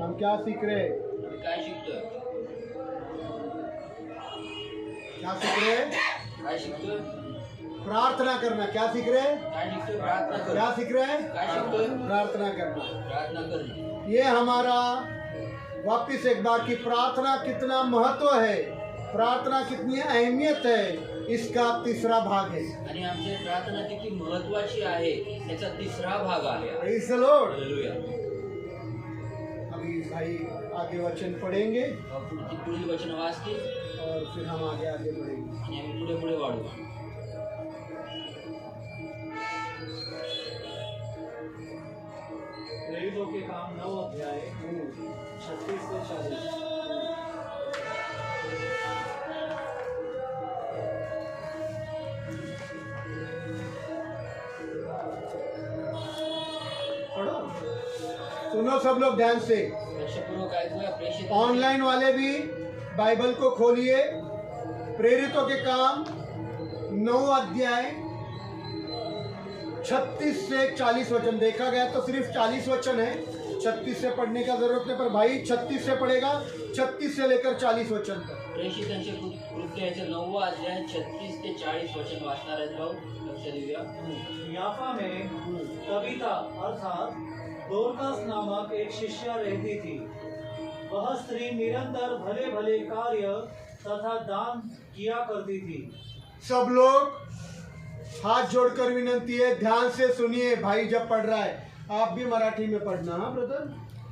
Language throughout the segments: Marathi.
हम क्या सीख रहे हैं? काय शिकतोय? क्या सीख रहे हैं? काय शिकतोय? प्रार्थना करना। क्या सीख रहे हैं? काय शिकतोय? प्रार्थना कर. क्या सीख रहे हैं? काय शिकतोय? प्रार्थना करना। प्रार्थना करणे. ये हमारा वापिस एक बार की प्रार्थना कितना महत्व है, प्रार्थना कितनी अहमियत है, इसका तीसरा भाग है। आणि आमची प्रार्थना किती महत्वाची आहे याचा तिसरा भाग आहे. Praise the Lord. हालेलुया. अभी भाई आगे वचन पढ़ेंगे पुढील वचन वाचतील और फिर हम आगे आगे बढ़ेंगे। आणि आम्ही पुढे पुढे वाढू. प्रेरितों के काम 9 अध्याय 36 से 40। पढ़ो, सुनो सब लोग ध्यान से। लक्षपूर्वक ऐकूया. प्रेषित ऑनलाइन वाले भी बाइबल को खोलिए। प्रेरितों के काम 9 अध्याय 36 से 40 वचन। देखा गया तो सिर्फ 40 वचन है, 36 से पढ़ने का जरूरत नहीं, पर भाई 36 से पढ़ेगा, 36 से लेकर 40 वचन तक। प्रेषितांचे कृत्याचे 9वा अध्याय 36 ते 40 वचन वाचणार आहेत भाऊ. लक्ष देऊया. याफा में तबीता अर्थात दोरकस नामक एक शिष्या रहती थी। वह स्त्री निरंतर भले भले कार्य तथा दान किया करती थी। सब लोग हाथ जोड़कर विनंती है, ध्यान से सुनिए। भाई जब पढ़ रहा है आप भी मराठी में पढ़ना। हाँ ब्रदर।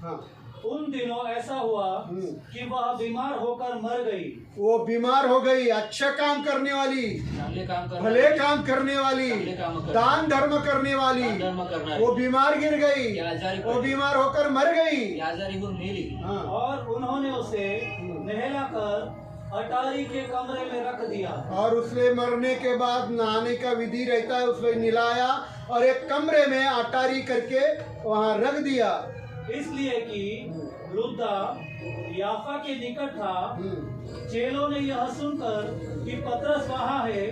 हाँ, उन दिनों ऐसा हुआ कि वह बीमार होकर मर गई। वो बीमार हो गई, अच्छा काम करने वाली, चांगले काम करणारी, भले काम करने वाली, चांगले काम करणारी, दान धर्म करने वाली, दान धर्म करणारी, वो बीमार गिर गई, ती आजारी वो पडली, बीमार होकर मर गई। ती आजारी होऊन मेली. हाँ, और उन्होंने उसे नहलाकर अटारी के कमरे में रख दिया। और उसने मरने के बाद नहाने का विधि रहता है, उसने नहलाया और एक कमरे में अटारी करके वहाँ रख दिया। इसलिए कि लुद्दा याफा के निकट था। चेलों ने यह सुनकर कि पतरस वहाँ है,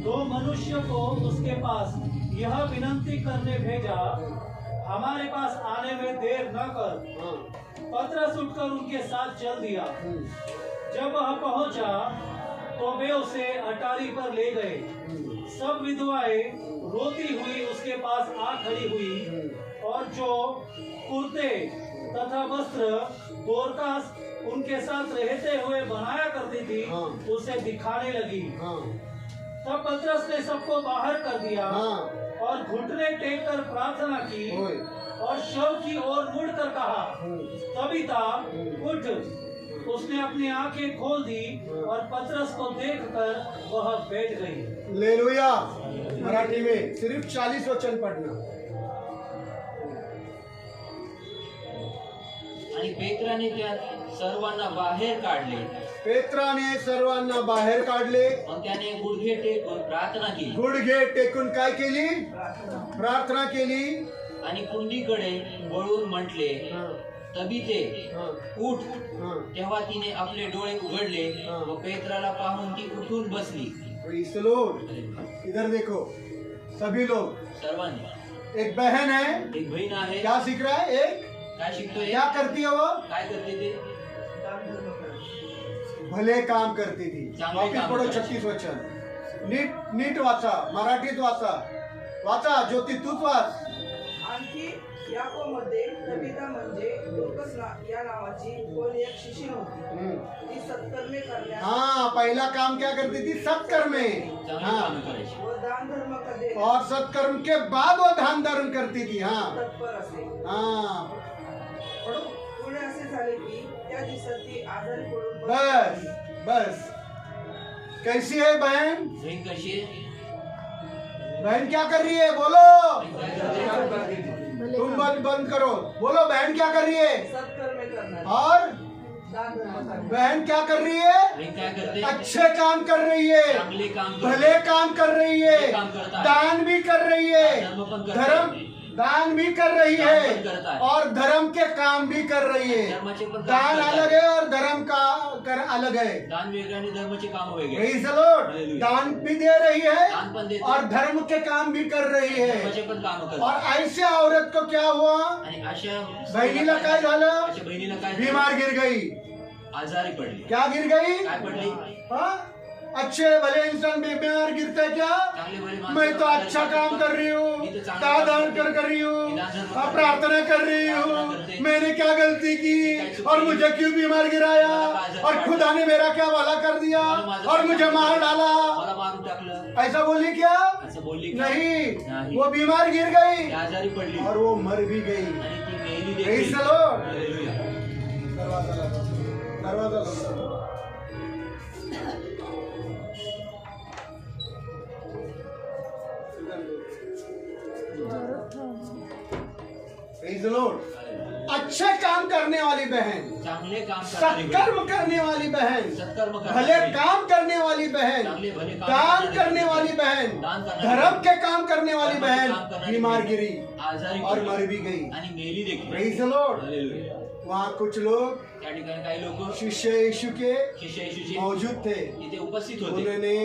2 मनुष्य को उसके पास यह विनंती करने भेजा, हमारे पास आने में देर न कर। पतरस उठकर उनके साथ चल दिया। जब वह पहुंचा तो वे उसे अटारी पर ले गए। सब विधवाएं रोती हुई उसके पास आ खड़ी हुई और जो कुर्ते तथा वस्त्र दोरकास उनके साथ रहते हुए बनाया करती थी उसे दिखाने लगी। तब पतरस ने सबको बाहर कर दिया और घुटने टेक कर प्रार्थना की और शव की ओर मुड़कर कहा, तबीता उठ। उसने अपनी आंखें खोल दी और पतरस को देखकर वह बैठ गई। हालेलुया। मराठी में सिर्फ 40 वचन पढ़ना। आणि पेत्राने त्या सर्वांना बाहेर काढले. पेत्राने सर्वांना बाहेर काढले. मग त्याने गुडघे टेकून प्रार्थना केली. गुडघे टेकून काय केली? प्रार्थना केली. आणि कुंडीकडे वळून म्हटले, तबीते उठ. तेव्हा तिने आपले डोळे उघडले व पेत्राला पाहून ती उठून बसली. Praise the Lord. इधर देखो सभी लोग। सर्वांनी. एक बहन है, एक बहीण आहे. क्या सीख रहा है? एक काय शिकतोय? क्या करती है वो? काय करते ते? भले काम करती थी। चांगले वापिस काम पढ़ो करायचे. 36 वचन। नीट वाचा, मराठीत वाचा ज्योती तूच वाच। आणखी याकोबमध्ये तबीता म्हणजे दोरकस या नावाची कोण एक शिशी होती। ती सत्कर्मे करण्यास हाँ, पहला काम क्या करती थी? सत्कर्मे। चांगले हाँ, काम करायचे. व दान धर्म करणे और सत्कर्म के बाद वो दान धर्म करती थी। हाँ तत्पर असे। हाँ, पढ़ो। पुढे असे झाले की त्या दिवसात ती आजारी पडून बस कैसी है बहन? बहीण कशी आहे? बहन क्या कर रही है? बोलो। काय करते? तुम बंद करो। बोलो, बहन क्या कर रही है? सत्कर्मे करणार और दान धर्म करणार। बहन क्या कर रही है? बहीण काय करते? अच्छे काम कर रही है, चांगले काम करते. भले काम कर रही है, भले काम करता है. दान भी कर रही है, धर्म पण करते. दान भी कर रही दान है पण करत आहे. और धर्म के काम भी कर रही है। धर्माचे पण काम दान करत अलग आहे. है और धर्म का कर अलग है। दान वेगळे आणि धर्माचे काम वेगळे. Praise the Lord. Hallelujah. दान भी दे रही है दान पण देते. और धर्म के काम भी कर रही है। धर्माचे पण काम करत और आहे. ऐसे औरत को क्या हुआ? आणि अशा बहिणीला काय झालं? अशा बहिणीला काय झालं? बीमार गिर गई। आजारी पडली. क्या गिर गई? काय पडली? हाँ? अच्छे भले इंसान बीमार गिरते हैं क्या? चांगले भले माणसं मैं तो अच्छा काम कर रही हूँ, मी तो चांगलं दान काम कर रही हूँ, दान धर्म हाँ, कर प्रार्थना कर रही प्रार्थना हूँ। करते। मैंने क्या गलती की और मुझे क्यों बीमार गिराया और खुदा ने मेरा क्या भला कर दिया और मुझे मार डाला? मला मारून टाकलं ऐसा बोली क्या? असं बोलली का? नहीं, नाही. वो बीमार गिर गई ती आजारी पडली और वो मर भी गई। आणि ती मेली Praise देखील. the Lord. Hallelujah. दरवाजा लगा। Praise the Lord. अच्छे काम करने वाली बहन, चांगले काम करणारी बहीण, सत्कर्म करने वाली बहन, सत्कर्म भले करणारी, काम करने वाली बहन, चांगले भले काम दान करणारी, करने वाली बहन, दान करणारी, धर्म के काम करने वाली धर्माचे बहन काम करणारी बीमार बहीण, गिरी आजारी और पडली मर भी गई। आणि मेली देखील. Praise the Lord. Hallelujah. वहाँ कुछ लोग त्या ठिकाणी काही लोक शिष्य यीशु के शिष्य येशूचे मौजूद थे। इथे उपस्थित होते. उन्होंने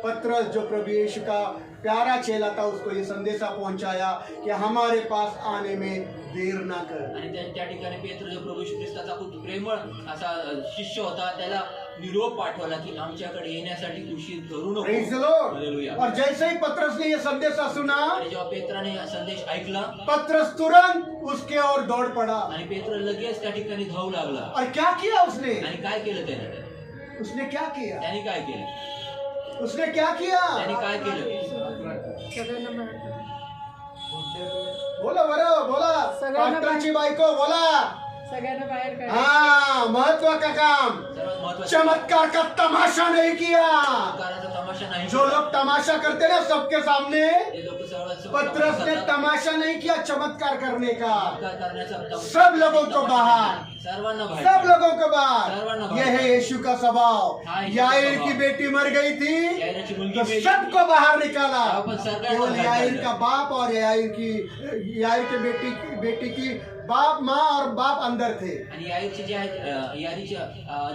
पत्रस जो प्रभु यीशु का प्यारा चेला था उसको ये संदेशा पहुंचाया कि हमारे पास आने में देर ना कर। आणि त्या ठिकाणी पेत्र जो प्रभू येशू ख्रिस्ताचा खूप प्रेमळ असा शिष्य होता, त्याला निरोप पाठवला की आमच्याकडे येण्यासाठी उशीर करू नको. Praise the Lord. Hallelujah. और जैसे ही पत्रस ने ये संदेशा सुना, आणि जेव्हा पेत्राने हा संदेश ऐकला पत्रस तुरंत उसके ओर दौड़ पड़ा। आणि पेत्र लगेच त्या ठिकाणी धावू लागला. और क्या किया उसने? आणि काय केलं त्याने? उसने क्या किया? त्याने काय केलं? उसने क्या किया? त्याने काय केलं? बोला बरं, बोला सगळ्यांना पास्टरची बायको बोला। सगळ्यांना बाहेर काढ. हाँ, महत्व का काम, सर्वात महत्वाचं चमत्कार का तमाशा नहीं किया। चमत्काराचा तमाशा नाही जो लोग तमाशा करते ना सबके सामने, जे लोक सर्वात पत्रस ने तमाशा नहीं किया चमत्कार करने का। चमत्कार करण्याचा सब लोगों को बाहर, सर्वांना बाहेर. सब लोगों को सर्वांना बाहर। बाहर। यह है यीशु का स्वभाव। हाँ, यीशु का याईर स्वभाव। की बेटी मर गई थी याईराची मुलगी तो मेली. सबको बाहर निकाला। आपण सगळ्यांना केवल बाहेर याईर काढलं. का बाप और याईर के बेटी की बाप, माँ और बाप अंदर थे। आणि याईरची जे आहेत यारीची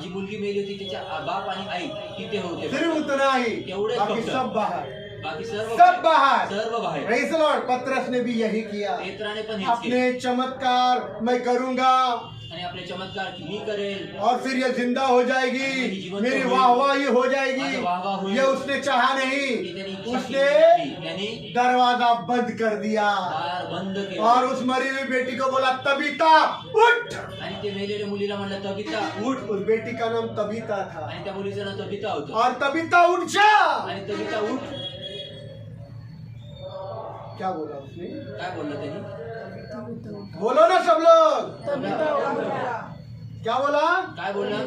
जी मुलगी मेली होती त्याच्या बाप आणि आई तिथे होते. सिर्फ उतना ही, एवढेच बाकी फक्त. सब बाहर, बाकी सर्व सब बाहर। सर्व बाहेर. Praise the Lord. पत्रस ने भी यही किया। पेत्राने पण हेच केलं. अपने चमत्कार मैं करूंगा आणि आपले चमत्कार मी करेल और फिर ये जिंदा हो जाएगी, मेरी वाहवाही हो जाएगी। माझं वाहवा होईल. ये उसने चाहा की नहीं, त्यांनी इच्छा उसने केली नाही. त्यांनी दरवाजा बंद कर दिया दार बंद केलं और उस मरी हुई बेटी को बोला तबीता उठ। आणि ते मेलेल्या मुलीला म्हणलं तबिता उठ. उठ। उस बेटी का नाम तबीता था आणि त्या मुलीचं नाव तबिता होतं. और तबीता उठ जा। आणि तबिता उठ. क्या बोला उसने? काय बोललं त्यांनी? बोलो ना सब लोग, तबिता उठ. क्या बोला? काय बोलला?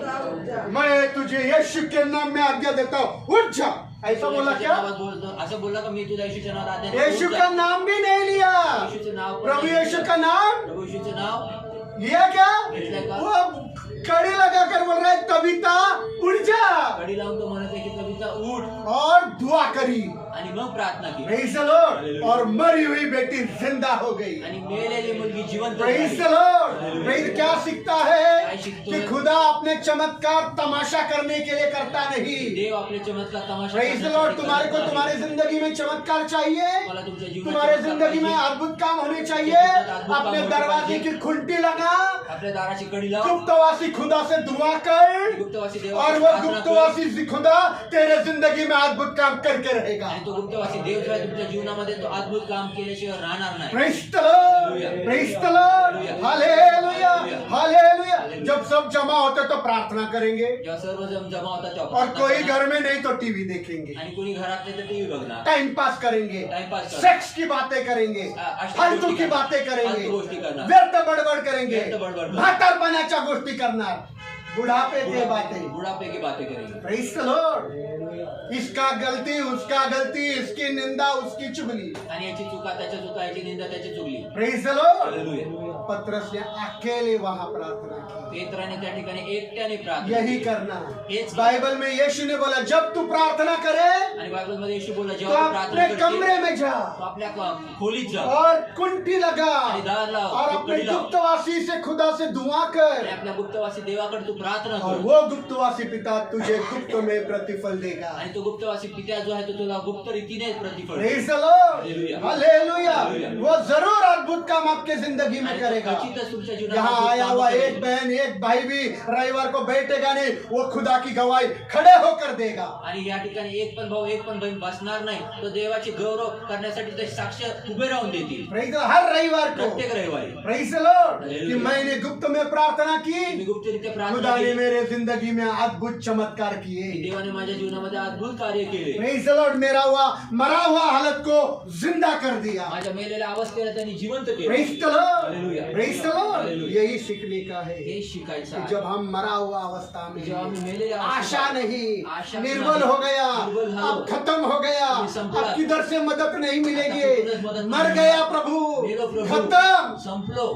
मैं तुझे यीशु के नाम में आज्ञा देता हूँ, उठ जा। ऐसा बोला येशूच्या क्या? नावात बोलतो असं बोलला का मी तुझ्या येशूच्या नावात आज्ञा देतो? यीशु उठ का जा. नाम भी नहीं लिया। येशूचं नाव पण प्रभु नाही यीशु घेतलं. का नाम प्रभू येशूचं नाव लिया क्या? घेतलंय का? वो कड़ी लगा कर बोल रहा है तबीता उठ जा कडी लावून तो म्हणत आहे की तबिता उठ. और दुआ करी। आणि मग प्रार्थना केली. Praise the Lord. और मरी हुई बेटी जिंदा हो गई। आणि मेलेली मुलगी जिवंत Praise झाली. the Lord. Hallelujah. Praise क्या सीखता है काय शिकतोय? कि खुदा अपने चमत्कार तमाशा करने के लिए करता नहीं। देव आपले चमत्कार तमाशा Praise the करण्यासाठी Lord. तुम्हारे को करत तुम्हारे नाही. जिंदगी में चमत्कार चाहिए, तुम्हाला तुमच्या जीवनात तुम्हारे चमत्कार जिंदगी में पाहिजे. अद्भुत काम होने चाहिए। अद्भुत काम अपने होने दरवाजे पाहिजे. की खुंटी लगा, आपल्या दाराची कडी लाव. गुप्तवासी खुदा से दुआ कर गुप्तवासी और देवाची वो प्रार्थना कर. गुप्तवासी खुदा तेरे जिंदगी में अद्भुत काम करके रहेगा। आणि तो गुप्तवासी देव जो आहे तुमच्या जीवनामध्ये तो अद्भुत काम केल्याशिवाय राहणार नाही. Praise the Lord. Hallelujah. Praise the Lord. Hallelujah. Hallelujah. Hallelujah. जब सब जमा होते तो प्रार्थना करेंगे जेव्हा सर्वजण जमा होतात तेव्हा और प्रार्थना कोई करणार. घर में नहीं तो टीवी देखेंगे, आणि कोणी घरात नाही तर टीव्ही बघणार. टाइम पास करेंगे, टाइमपास करणार. सेक्स की बातें करेंगे, अशा फालतू गोष्टी की करणार. बातें करेंगे, फालतू गोष्टी करणार. व्यर्थ बडबड करेंगे, व्यर्थ बडबड करणार. म्हातारपणाच्या गोष्टी करणार। बुढ़ापे की बातें। बुढ़ापे की बातें करेंगे। Praise the Lord. इसका गलती उसका गलती, इसकी निंदा उसकी चुगली। आणि याची चुका त्याच्या चुका, याची निंदा त्याची चुगली। Praise the lord. हालेलुया। पत्रस ने अकेले वहां प्रार्थना की। पेत्राने त्या ठिकाणी एकट्याने प्रार्थना यही केली। करना। हेच बाइबल में यीशु ने बोला जब तू प्रार्थना करे आणि बायबल मध्ये येशू बोलला तो जेव्हा तू प्रार्थना अपने करशील, कमरे में जा तो आपल्या खोलीत जा और कुंठी लगा आणि दार लाव, और अपने कडी लाव गुप्तवासी से खुदा से दुआ आणि कर आपल्या गुप्तवासी देवाकडे तू प्रार्थना और कर वो गुप्तवासी पिता तुझे गुप्त में प्रतिफल देगा। आणि तो गुप्तवासी पिता जो आहे तो तुला गुप्त रीतीने प्रतिफल देईल। Praise the lord. Hallelujah. Hallelujah. Hallelujah. वो जरूर अद्भुत काम आपके जिंदगी में आणि तो करेगा। खचितच तुमच्या जीवनात यहाँ अद्भुत आया काम हुआ करेल। एक बहन एक भाई भी रविवार को बैठेगा नहीं, वो खुदा की गवाही खड़े होकर देगा। आणि या ठिकाणी एक पण भाऊ एक पण बहीण बसणार नाही, तो देवाची गौरव करण्यासाठी ते साक्ष उभे राहून देतील प्रेज़ द लॉर्ड। हर रविवार को प्रत्येक रविवारी। प्रेज़ द लॉर्ड कि हालेलुया। मैंने गुप्त में प्रार्थना मी की, गुप्तरित्या प्रार्थना खुदा ने केली, मेरे जिंदगी में अद्भुत चमत्कार किए। देवाने माझ्या जीवनामध्ये अद्भुत कार्य केले। Praise the Lord. मरा हुआ हालत को जिंदा कर दिया। माझ्या मेलेल्या अवस्थेला त्यांनी जिवंत केले। Praise the lord. Hallelujah. Praise the lord. Hallelujah. यही सीखने का है हे शिकायचं कि आहे। जब हम मरा हुआ अवस्था में जेव्हा आम्ही मेलेल्या आशा अवस्थेत नहीं, आशा निर्बल नाही, हो गया, निर्बल झालो, अब खत्म हो गया, तुम्ही संपला, अब किधर से मदद नहीं आता मिलेगी, कुठूनच मदत मर नाही गया मिळणार. प्रभु, मेलो प्रभु, खत्म। संपलो।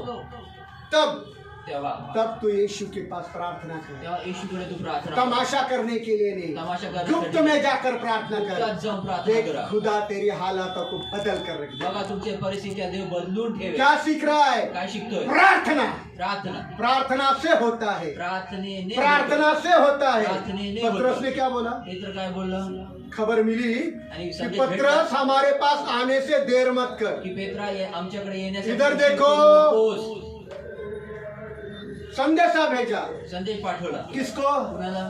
तब तेव्हा तू यीशु के पास प्रार्थना कर। तेव्हा येशूकडे तू प्रार्थना कर. तमाशा करने के लिए नहीं, तमाशा करण्यासाठी गुप्त में जाकर प्रार्थना गुप्तात कर। जाऊन प्रार्थना देख करा. खुदा तेरी हालातों को बदल कर रख देगा। बघा तुमच्या परिस्थिती देव बदलून ठेवे. क्या सीख रहा है? काय शिकतोय? प्रार्थना। प्रार्थना. प्रार्थना से होता है, प्रार्थनेने प्रार्थना से होता है। प्रार्थनेने पत्रस होतं. ने क्या बोला? पेत्र काय बोललं? खबर मिली आणि कि संदेश पत्रस हमारे पास आने से देर मत कर। की पेत्रा आमच्याकडे येण्यासाठी इधर देखो. नकोस. संदेशा भेजा। संदेश पाठवला. किसको? कुणाला?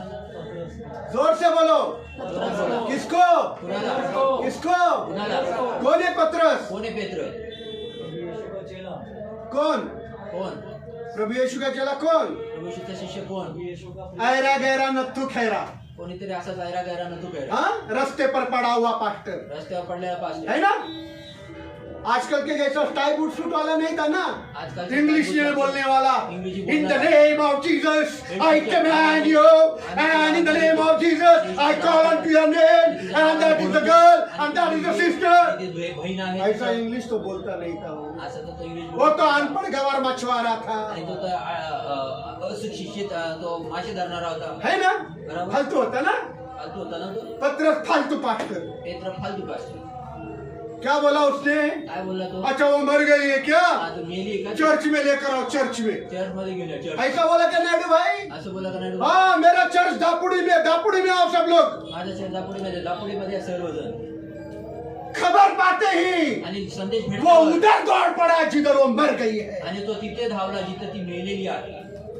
जोर से बोलो। पत्राला. किसको? कुणाला? किसको? कुणाला? कौन है पत्रस? कोण आहे पेत्र? यीशु का चेला, कौन? कोण? प्रभु यीशु का चेला कौन? प्रभू येशूचा शिष्य कोण? यीशु का ऐरा गहरा नथु खैरा, कोणीतरी असा जायरा गैरा न तू काय हाँ? रस्ते पर पड़ा हुआ पास्टर, रस्त्यावर पडलेला पास है ना? आजकल के जैसा टाई बूट सूट वाला नहीं था ना, आजकल इंग्लिश में बोलने वाला। इंग्लिश इन द बोलना. Name of Jesus I command you and in the name of Jesus I call on to your name and that is the girl and that is the sister. बहीण आहे ऐसा इंग्लिश तो बोलता नहीं था वो। असं तर तो इंग्लिश वो तो अनपढ़ गवार मछुआरा था, आणि तो तर अशिक्षित तो मासे धरणारा होता. है ना? बराबर. फालतू होता ना? फालतू होता ना तो. पत्रस फालतू पास्टर। पेत्र फालतू पास. क्या बोला उसने? काय बोलला तो? अच्छा वो मर गई है क्या? हा, तो मेली आहे का? चर्च में लेकर आओ, चर्च में। चर्च मध्ये गेला. चर्च ऐसा बोला क्या नायडू भाई? असं बोला का नाही? हाँ, मेरा चर्च दापुड़ी में आओ सब लोग। माझ्या दापोडीमध्ये सर्वजण खबर पाते ही आणि संदेश वो भेटला उधर दौड़ पड़ा जिधर वो मर गई है। आणि तो तिथे धावला जिथे ती मेलेली आहे.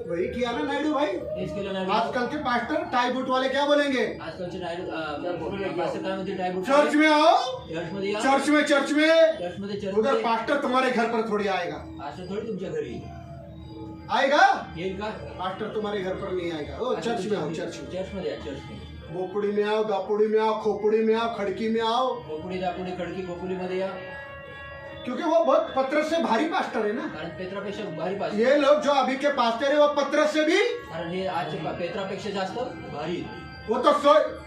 वही किया ना नायडू भाई। तेच केलं नाही. आजकल के पास्टर टाई बूट वाले क्या बोलेंगे? आजकालचे पास्टर काय म्हणते टायबुट चर्च में आओ, चर्च मध्ये या. चर्च में चर्च मध्ये चर्च उधर मध्ये पास्टर तुम्हारे घर पर थोड़ी आएगा। असं थोडी तुमच्या घरी आएगा? येईल का? पास्टर तुम्हारे घर पर नहीं आएगा। ओ चर्च में आओ, चर्च में। चर्च मध्ये या. चर्च मध्ये बोपुड़ी में आओ, दापुड़ी में आओ, खोपड़ी में आओ, खड़की में आओ, खोपुडी दापोडी खडकी खोपुली मध्ये या. क्योंकि वो बहुत पत्रस से भारी पास्टर है ना। कारण पेत्रापेक्षा भारी पास्टर. ये लोग जो अभी के पास्टर है वो पत्रस से भी, कारण हे आजचे पेत्रापेक्षा जास्त भारी. वो तो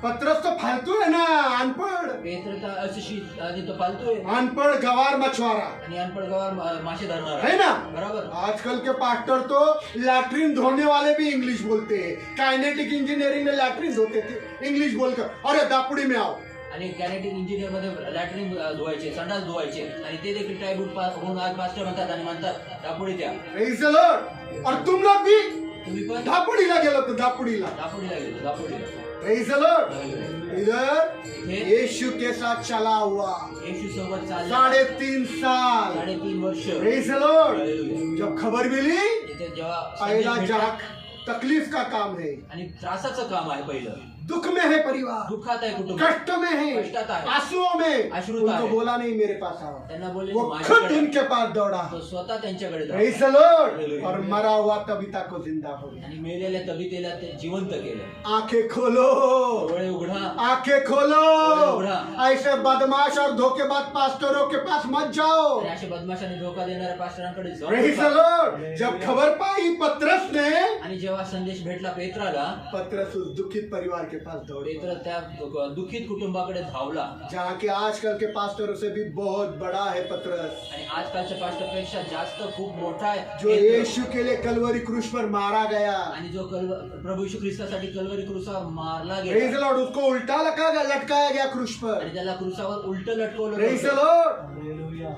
पत्रस तो फालतू है ना, अनपढ़ पेत्र तर अशिक्षित आणि तो फालतू आहे अनपढ़ गवार मछुआरा, आणि अनपढ़ गावावर मासे धरणार है ना? बरोबर. आजकल के पास्टर तो लैट्रिन धोने वाले भी इंग्लिश बोलते हैं। काइनेटिक इंजीनियरिंग में लैट्रिन धोते थे, इंग्लिश बोलकर अरे दापुड़ी में आओ। आणि कॅनेटिक इंजिनियर मध्ये लॅट्रिन धुवायचे, संडास धुवायचे आणि ते देखील टायबूट होऊन आज मास्टर म्हणतात आणि म्हणतात दापोडी द्या. Praise the Lord. और तुम लोग भी तुम्ही पण दापुड़ीला गेलो तो दापुड़ीला। दापोडीला गेलो. दापोडीला Praise the Lord. इधर हे यीशु के साथ चला हुआ येशू सोबत चालला 3.5 साल। 3.5 वर्ष. Praise the Lord. हालेलुया. जब खबर मिली, इथे जेव्हा पहला संदेश भेटला, जाक तकलीफ का काम है, आणि त्रासाचं काम आहे पहिलं. दुख में है परिवार, दुःखात आहे कुटुंब, कष्ट में है, कष्टात आहे, आंसुओं में, अश्रुत उनको आहे. बोला नहीं मेरे पास आओ, त्यांना बोलले वो माझ्याकडे खुद उनके पास दौड़ा। तो स्वतः त्यांच्याकडे जाऊ. Praise the Lord. हालेलुया. और मरा हुआ कविता को जिंदा हो गया। आणि मेलेल्या तबितेला ते जिवंत केलं. आंखें खोलो, डोळे उघडा. आंखें खोलो। उघडा. ऐसे बदमाश और धोखेबाज पास्टरों के पास मत जाओ। आणि अशा बदमाशाने धोका देणाऱ्या पास्टरांकडे जाऊ Praise the नका. Lord. जब खबर पाई पत्रस ने, आणि जेव्हा संदेश भेटला पेत्राला, पतरस उस दुखित परिवार के पास दौड़ पेत्र त्या दुःखित कुटुंबाकडे धावला. जहाँ के आजकल के पास्टरों से भी बहुत बड़ा है पतरस, आणि आजकालच्या पास्टरपेक्षा जास्त खूप मोठा आहे जो पेत्र. यीशु के लिए कलवरी क्रूस पर मारा गया। आणि जो प्रभू यीशु ख्रिस्तासाठी कल्वरी क्रूसावर मारला प्रेज गेला द लॉर्ड, उसको उल्टा लटकाया गया क्रूस पर। आणि त्याला क्रूसावर उलट लटकवलं प्रेज द गेलं. लॉर्ड। हालेलुया।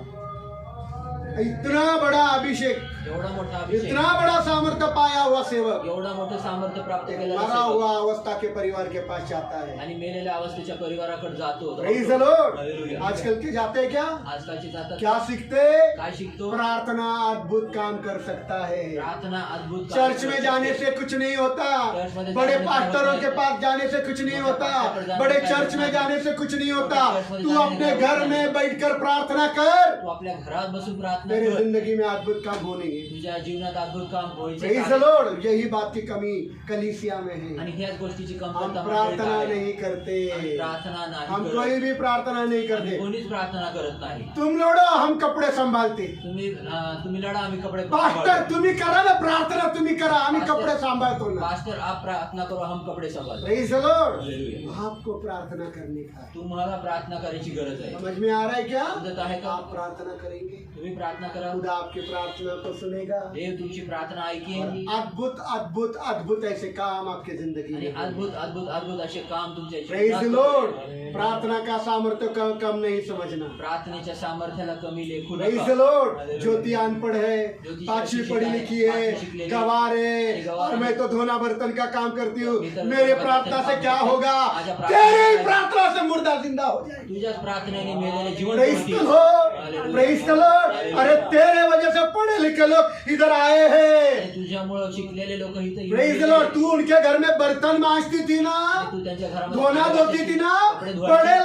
इतना बड़ा अभिषेक, एवढा मोठा अभिषेक, इतना बड़ा सामर्थ्य पाया हुआ सेवक एवढा मोठं सामर्थ्य प्राप्त केलेला मरा सेवक हुआ अवस्था के परिवार के पास जाता है। आणि मेलेल्या अवस्थेच्या परिवाराकडे जातो. Praise the lord. हालेलुया. आजकल के जाते हैं क्या आजकालचे जातात क्या सीखते? काय शिकतो? प्रार्थना अद्भुत काम कर सकता है। प्रार्थना अद्भुत काम चर्च में करते. जाने से कुछ नहीं होता, चर्च में बड़े जाने से पास्टरों होता के है। पास जाने से कुछ नहीं होता, जाने बड़े से चर्च में होता है। जाने से कुछ नहीं होता। चर्च में तू जाने अपने से घर होता में है। बैठकर प्रार्थना कर, तू आपल्या घरात बसून प्रार्थना तेरी कर. जिंदगी में अद्भुत काम होने। तुझ्या जीवनात अद्भुत काम व्हायचे प्रेज द आहे. लॉर्ड। यही बात की कमी कलीसिया में है, आणि ह्याच गोष्टीची हम कमतरता प्रार्थना मंडळीत आहे. नहीं करते, आम्ही प्रार्थना नाही हम करत. कोई भी प्रार्थना नहीं आम्ही करते। कोणीच प्रार्थना करत नाही. तुम लड़ो, हम कपड़े संभालते। तुम्ही लढा, आम्ही कपडे पास्टर सांभाळतो. तुम्ही करा ना प्रार्थना, तुम्ही करा, आम्ही पास्टर- कपडे सांभाळतो ना। पास्टर आप प्रार्थना करो, हम कपडे सांभाळतो. Praise the lord. हालेलुया. आपको प्रार्थना करने का है। तुम्हाला प्रार्थना करायची गरज आहे. समझ में आ रहा है क्या? समजत आहे का? आप प्रार्थना करेंगे, तुम्ही प्रार्थना करा, खुदा आपकी प्रार्थना को सुनेगा। देव तुमची प्रार्थना ऐकेल. अद्भुत अद्भुत अद्भुत ऐसे काम आपके जिंदगी आणि में होंगे। अद्भुत अद्भुत अद्भुत असे काम तुमच्या प्रेज द जीवनात लॉर्ड। होतील. प्रार्थना का सामर्थ्य कम नहीं समझना। प्रार्थनेच्या सामर्थ्याला कमी लेखू प्रेज नका. The lord. हालेलुया. ज्योति अनपढ़ है, ज्योति पांचवी शिक्षित पढ़ी है, लिखी है, पांचवी शिकलेली, गवार है, गवार और है। मैं तो धोना बर्तन का काम करती हूँ। मी तर मेरे बर्तन प्रार्थना काम से क्या करते. होगा? माझ्या प्रार्थना तेरी से- प्रार्थना से मुर्दा जिंदा हो जाएगा। तुझ्याच प्रार्थनेने मेलेले जीवन प्रेज होतील. The lord. Hallelujah. Praise the Lord. अरे तेरे वजह से पढ़े लिखे लोग इधर आए हैं। आणि तुझ्यामुळं शिकलेले लोक इथं येऊन प्रेज द गेले. लॉर्ड। तू उनके घर में बर्तन मांजती थी ना, आणि तू त्यांच्या घरामध्ये धोना धोती थी ना, कपडे धुवायचे. बड़े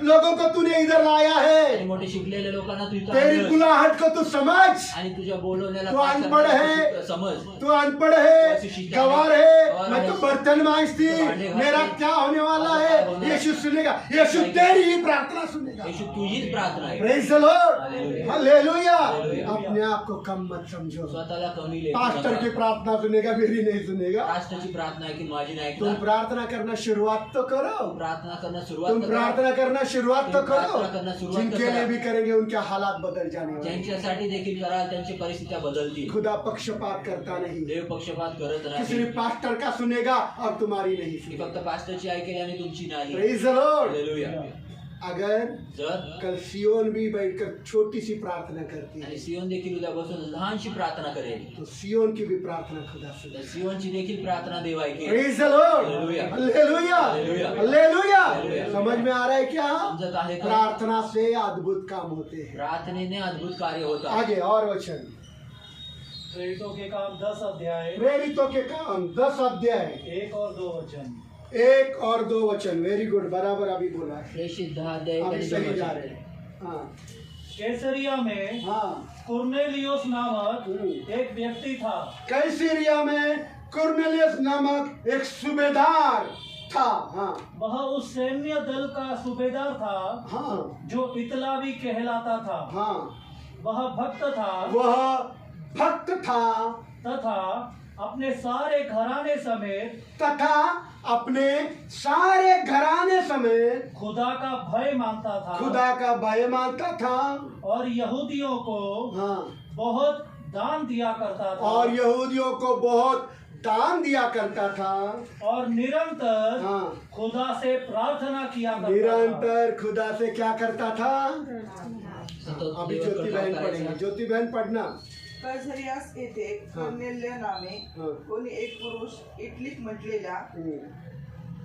लोगों को तूने इधर लाया आणि है। मोठे शिकलेले लोकांना तू इथं तेरी आणलं. गुलाहट को तू समझ। आणि तुझ्या बोलवण्याला तू पास अनपढ़ करण्याला है, तू समज. तू अनपढ़ है, गवार है, गवार मैं है, तो बर्तन मांजती, तो भांडे घासती। मेरा क्या होने वाला है? यीशु सुनेगा, यीशु तेरी ही प्रार्थना सुनेगा। येशू तुझीच प्रार्थना आहे. Praise the lord. Hallelujah. Hallelujah. Hallelujah. अपने आप को कम मत समझो। स्वतःला कमी लेखू पास्टर नका. की प्रार्थना सुनेगा, मेरी नहीं सुनेगा। राष्ट्राची प्रार्थना आहे की माझी नाही तुम ऐकणार. प्रार्थना करना शुरुआत तो करो। प्रार्थना करना सुरुवात तुम करा. प्रार्थना करना शुरुआत तो तुम प्रार्थना करो। करना शुरुआत तो जिनके करा. लिए भी करेंगे उनके हालात बदल जाने वाले हैं। ज्यांच्यासाठी देखील कराल त्यांची परिस्थित्या बदलतील. खुदा पक्षपात करता नहीं, देव पक्षपात करत कि नाही. सिर्फ पास्टर का सुनेगा और तुम्हारी नहीं ती सुनेगा। फक्त पास्टरची ऐकेल आणि तुमची नाही. Praise the lord. हालेलुया. अगर जर कल सियोन भी बैठकर छोटी सी प्रार्थना करती आणि है, सियोन देखील उद्या बसून लहानशी प्रार्थना करेल, तो सियोन की भी प्रार्थना खुदा तर सुनेगा। सियोनची देखील प्रार्थना देव ऐकेल. Praise the lord. Hallelujah. Hallelujah. Hallelujah. Hallelujah. Hallelujah. समझ में आ रहा है क्या? समजत आहे का? प्रार्थना से अद्भुत काम होते हैं। प्रार्थनेने अद्भुत कार्य होतात. आगे और वचन, प्रेरितों के काम 10 अध्याय प्रेरितों के काम 10 अध्याय 1 और 2 वचन। 1 और 2 वचन। वेरी गुड, बराबर अभी बोला है, प्रेषित 10 अध्याय हम आणि सही 2 जा वचन. रहे हैं। हाँ कैसरिया में हाँ। कुर्नेलियोस नामक एक व्यक्ति था। कैसरिया में कुर्नेलियस नामक एक सूबेदार था। हाँ वह उस सैन्य दल का सूबेदार था हाँ जो इतलावी कहलाता था। हाँ। वह भक्त था वह भक्त था तथा अपने सारे घराने समेत तथा अपने सारे घराने समेत खुदा का भय मानता था। खुदा का भय मानता था। और यहूदियों को हाँ। बहुत दान दिया करता था। और यहूदियों को बहुत दान दिया करता था। और निरंतर हाँ। खुदा से प्रार्थना किया करता था। निरंतर खुदा से क्या करता था? सतत अभी देवाकडे ज्योति बहन करायचं. पढ़ेंगे। ज्योति बहन पढ़ना। कैसरियास येथे कर्नेल्य नामे हाँ। कोणी एक पुरुष इटलीत म्हटलेल्या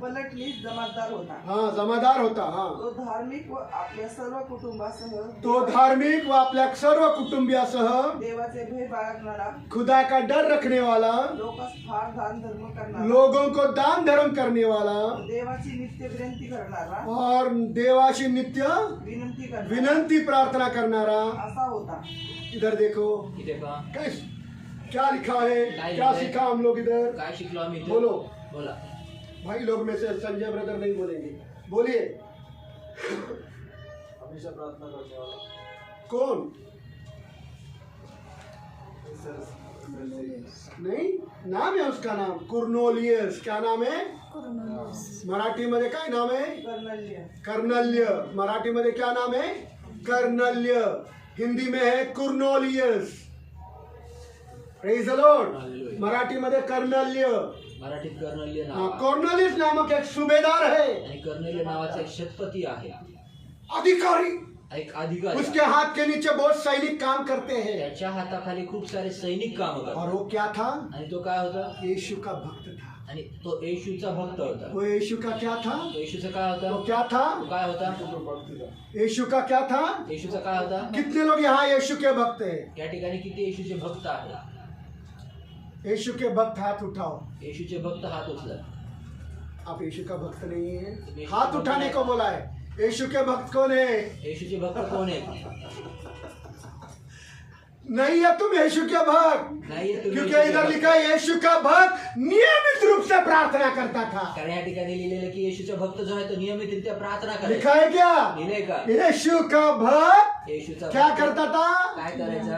पलटणीस जमातदार होता। हाँ जमादार होता। हाँ तो धार्मिक व आपल्या सर्व कुटुंबासह तो धार्मिक व आपल्या सर्व कुटुंबियासह देवाचे भय बाळगणारा, खुदा का डर रखने वाला, लोकांस फार दान धर्म करणारा, लोगों को दान धर्म करने वाला देवाची नित्य विनंती करणारा, और देवाशी नित्य विनंती करणारा विनंती प्रार्थना करणारा। असा होता। इधर देखो इथे पहा कैस क्या लिखा है, काय क्या लिखा है? सीखा हम लोग इधर। काय शिकलो आम्ही इथे? बोलो। बोला. भाई लोग में से संजय ब्रदर नहीं बोलेंगे, बोलिए। हमेशा प्रार्थना करने वाला। कौन? नहीं, नाम है उसका नाम कुर्नोलियस। क्या नाम है? मराठी मध्ये काय नाम है? कर्नल्य। मराठी मध्ये क्या नाम है? कर्नल्य। हिंदी में है Cornelius. Praise the lord. Marathi मध्ये कर्नल्य। मराठीत कर्नल्य हाँ, नाव आहे. कॉर्नेलियस नामक एक सुभेदार है, आणि कर्नल्य नावाचा एक शतपती आहे, अधिकारी। एक अधिकारी. उसके हाथ के नीचे बहुत सैनिक काम करते हैं। त्याच्या हाताखाली खूप सारे सैनिक काम और करतात. वो क्या था? आणि तो काय होता? यीशु का भक्त था। आणि तो येशूचा भक्त होता. वो यीशु का क्या था? तो येशूचा काय होता? वो क्या था? तो काय होता? यीशु का क्या था? येशूचा काय होता? कितने लोग यहाँ यीशु के भक्त हैं? या ठिकाणी किती येशूचे भक्त आहेत? यीशु के भक्त हाथ उठाओ। येशूचे भक्त हात उचला. आप यीशु का भक्त नहीं है? हाथ उठाने को बोला है। यीशु के भक्त कौन है? येशूचे भक्त कोण आहेत? नहीं है तुम यीशु के भक्त, नाहीये तुम्ही क्योंकि येशूचे इधर भक्त. लिखा है यीशु का भक्त नियमित रूप से प्रार्थना करता था। कारण या ठिकाणी लिहिलेलं की येशूचा भक्त जो आहे तो नियमितरित्या प्रार्थना करायचा. लिखा है क्या? लिहिलंय का? यीशु का भक्त येशूचा क्या भक्त करता था? काय करायचा?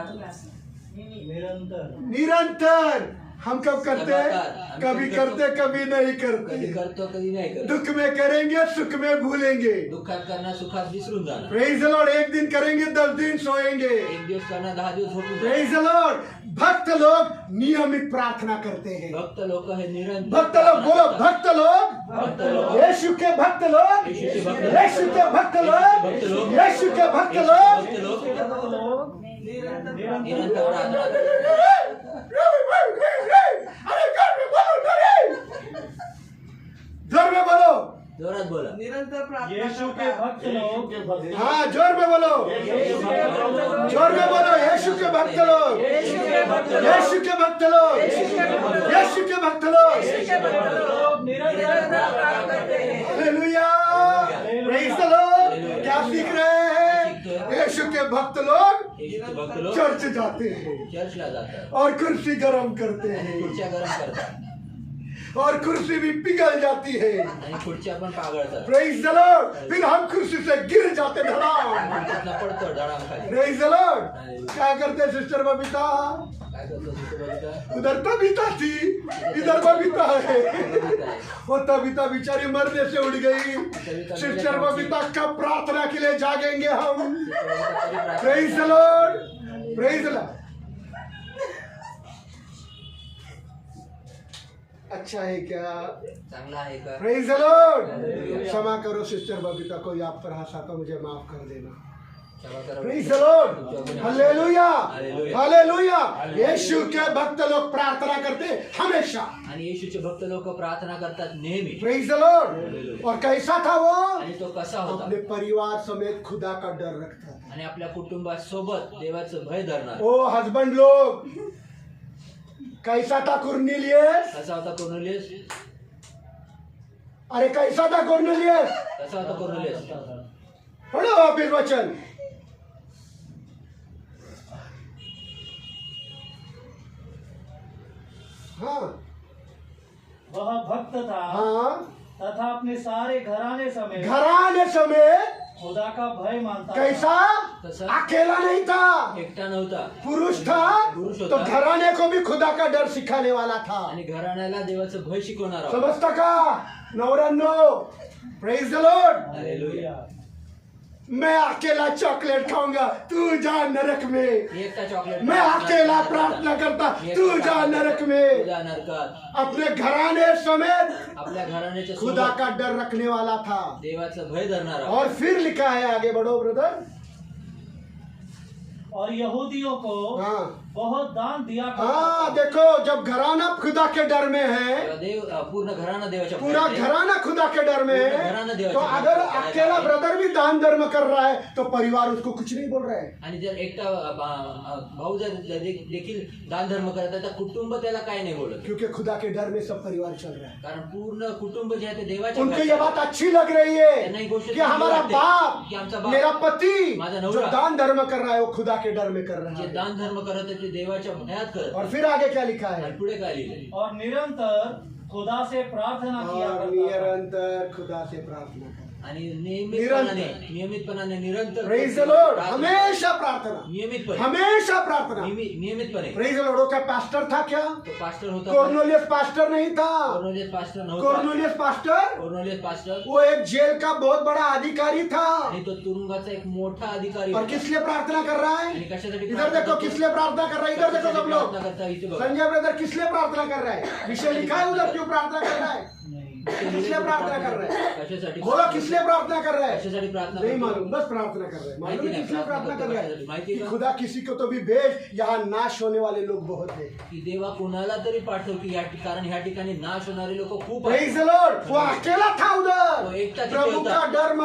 निरंतर निरंतर। हम कब करते हैं? लगातार। कभी करते कभी नहीं कधी करते। करतो कधी नाही करत. दुख में करेंगे, सुख में भूलेंगे। दुःखात करणार, सुखात विसरून जाणार. Praise the Lord. एक दिन करेंगे, 10 दिन सोएंगे। एक दिवस करणार, 10 दिवस झोपून जाणार. Praise the Lord. भक्त लोग नियमित प्रार्थना करते हैं। भक्त लोक हे निरंतर भक्त लोग बोलो, भक्त लोग, भक्त लोक, यीशु के भक्त लोग, यीशु के भक्त लोग, यीशु के भक्त लोग, यीशु के भक्त लोग। भक्त लोक निरंतर निरंतर प्रार्थना करतात. अरे जोर में बोलो, जोरात बोला. निरंतर प्रार्थना यीशु के करता. भक्त लोग हाँ जोर में बोलो, जोर में बोलो। यीशु के भक्त लोग, यीशु के भक्त लोग, यीशु के भक्त लोग, यीशु के भक्त लोग। निरंतर प्रार्थना करते हैं. हालेलुया। Praise the Lord. क्या सीख रहे हैं? यीशु के भक्त लोग येशूचे भक्त लोक चर्च जाते हैं चर्चला जातात और कुर्सी गरम करते आणि हैं, खुर्च्या गरम करतात और कुर्सी भी पिघल जाती है। आणि खुर्च्या पण पागळतात. Praise the Lord. फिर हम कुर्सी से गिर जाते धड़ाम। खुर्चीतनं पडतो धडाम खाली. Praise the Lord. क्या करते सिस्टर बबीता? काय करतो तिथे बघितलं? उधर तबीता थी, इधर बबीता है। बघितलं आहे. वो तबीता बेचारी मरने से उड़ गई। सिस्टर बबीता कब प्रार्थना के लिए जागेंगे हम? Praise the lord. Praise the lord. अच्छा है क्या? चांगला आहे का? Praise the lord. क्षमा करो सिस्टर बबीता, कोई आप पर हंसा तो मुझे माफ कर देना। क्षमा करा. Praise the lord. Hallelujah, hallelujah. यीशु के भक्त लोग प्रार्थना करते हमेशा। आणि येशूचे भक्त लोक प्रार्थना करतात नेहमी. Praise the Lord. और कैसा था वो? आणि तो कसा होता? अपने परिवार समेत खुदा का डर रखता था। आणि आपल्या कुटुंबासोबत देवाचं भय धरणार. ओ हस्बैंड लोग, कैसा था कुर्नेलियस? कसा होता कोर्नेलियस? अरे कैसा था कुर्नेलियस? कसा होता कोर्नेलियस? पढ़ो वापिस वचन। हाँ वह भक्त था हाँ। तथा अपने सारे घराने समेत घराने समेत खुदा का भय मानता था. कैसा? कसा? अकेला नहीं था, एकटा नव्हता. पुरुष था, पुरुष तो होता. घराने को भी खुदा का डर सिखाने वाला था। आणि घराण्याला देवाचं भय शिकवणार आहोत. समजता का नवऱ्यांनो? Praise the lord. हालेलुया. मैं अकेला चॉकलेट खाऊंगा, तू जा नरक में। एकटा चॉकलेट. मैं अकेला प्रार्थना करता, तू जा नरक में। तुझा नरकात. अपने घराने समेत आपल्या घराण्याच्या खुदा सोबत का डर रखने वाला था। देवाचं भय धरणार आहोत. और फिर लिखा है, आगे बढ़ो ब्रदर। और यहूदियों को हाँ बहुत दान दिया करता हाँ, था. देखो जब घराना खुदा के डर में है, तेव्हा देव पूर्ण घराणा देवाच्या पूरा भयात आहे. घराना खुदा के डर में पूर्ण घराना है, देवाच्या तो भयात अगर आहे. अकेला ब्रदर भी दान धर्म कर रहा है तो परिवार उसको कुछ नहीं बोल रहा है। आणि जर एकटा भाऊ जर देखील दान धर्म करत आहे तर कुटुंब त्याला काय नाही बोलत. क्योंकि खुदा के डर में सब परिवार चल रहा है। कारण पूर्ण कुटुंब जे आहे ते देवाच्या उनको भयात ये आहे. बात अच्छी लग रही है त्यांना ही गोष्ट कि चांगली हमारा वाटते बाप, की आमचा बाप, मेरा पति माझा जो नवरा दान धर्म कर रहा है वो खुदा के डर में कर रहा जे है। दान धर्म करत आहे ते देवाच्या भयात करत और आहे. फिर आगे क्या लिखा है? आणि पुढे काय लिहिलंय? और निरंतर खुदा से प्रार्थना किया और करता था. निरंतर खुदा से प्रार्थना कर। आणि नियमितपणाने निरंतर प्रेज द लॉर्ड, प्रार्थना. हमेशा प्रार्थना, नियमितपणे हमेशा प्रार्थना। नियमितपणे प्रेज द लॉर्ड। वो क्या पास्टर था क्या? तो पास्टर होता कॉर्नेलियस पास्टर नहीं था। कॉर्नेलियस पास्टर नव्हता कॉर्नेलियस पास्टर कॉर्नेलियस पास्टर वो एक जेल का बहुत बड़ा अधिकारी था। आणि तो तुरुंगाचा एक मोठा अधिकारी और होता. किस लिए प्रार्थना कर रहा है? आणि कशासाठी इधर प्रार्थना देखो करतो? किस लिए प्रार्थना कर रहा है, इधर देखो सब लोग। प्रार्थना करता इथे बघा. संजय ब्रदर किस लिए प्रार्थना कर रहा है? विषय लिखा है उधर, क्यों प्रार्थना कर रहा है? किस लिए प्रार्थना कर रहा है? कशासाठी बोलो किस लिए प्रार्थना कर रहा है? कशासाठी प्रार्थना नहीं करतो? मालूम, बस प्रार्थना कर रहा है। मालूम है किस लिए प्रार्थना कर रहा है? माहिती कि का? खुदा किसी को तो भी भेज, यहाँ नाश होने वाले लोग बहुत है। की देवा कुणाला तरी पाठव की कारण ह्या ठिकाणी नाश होणारे लोक खूप आहेत. Praise the Lord. वो अकेला था वो उधर, एकटा तिथे प्रभु होता. का डर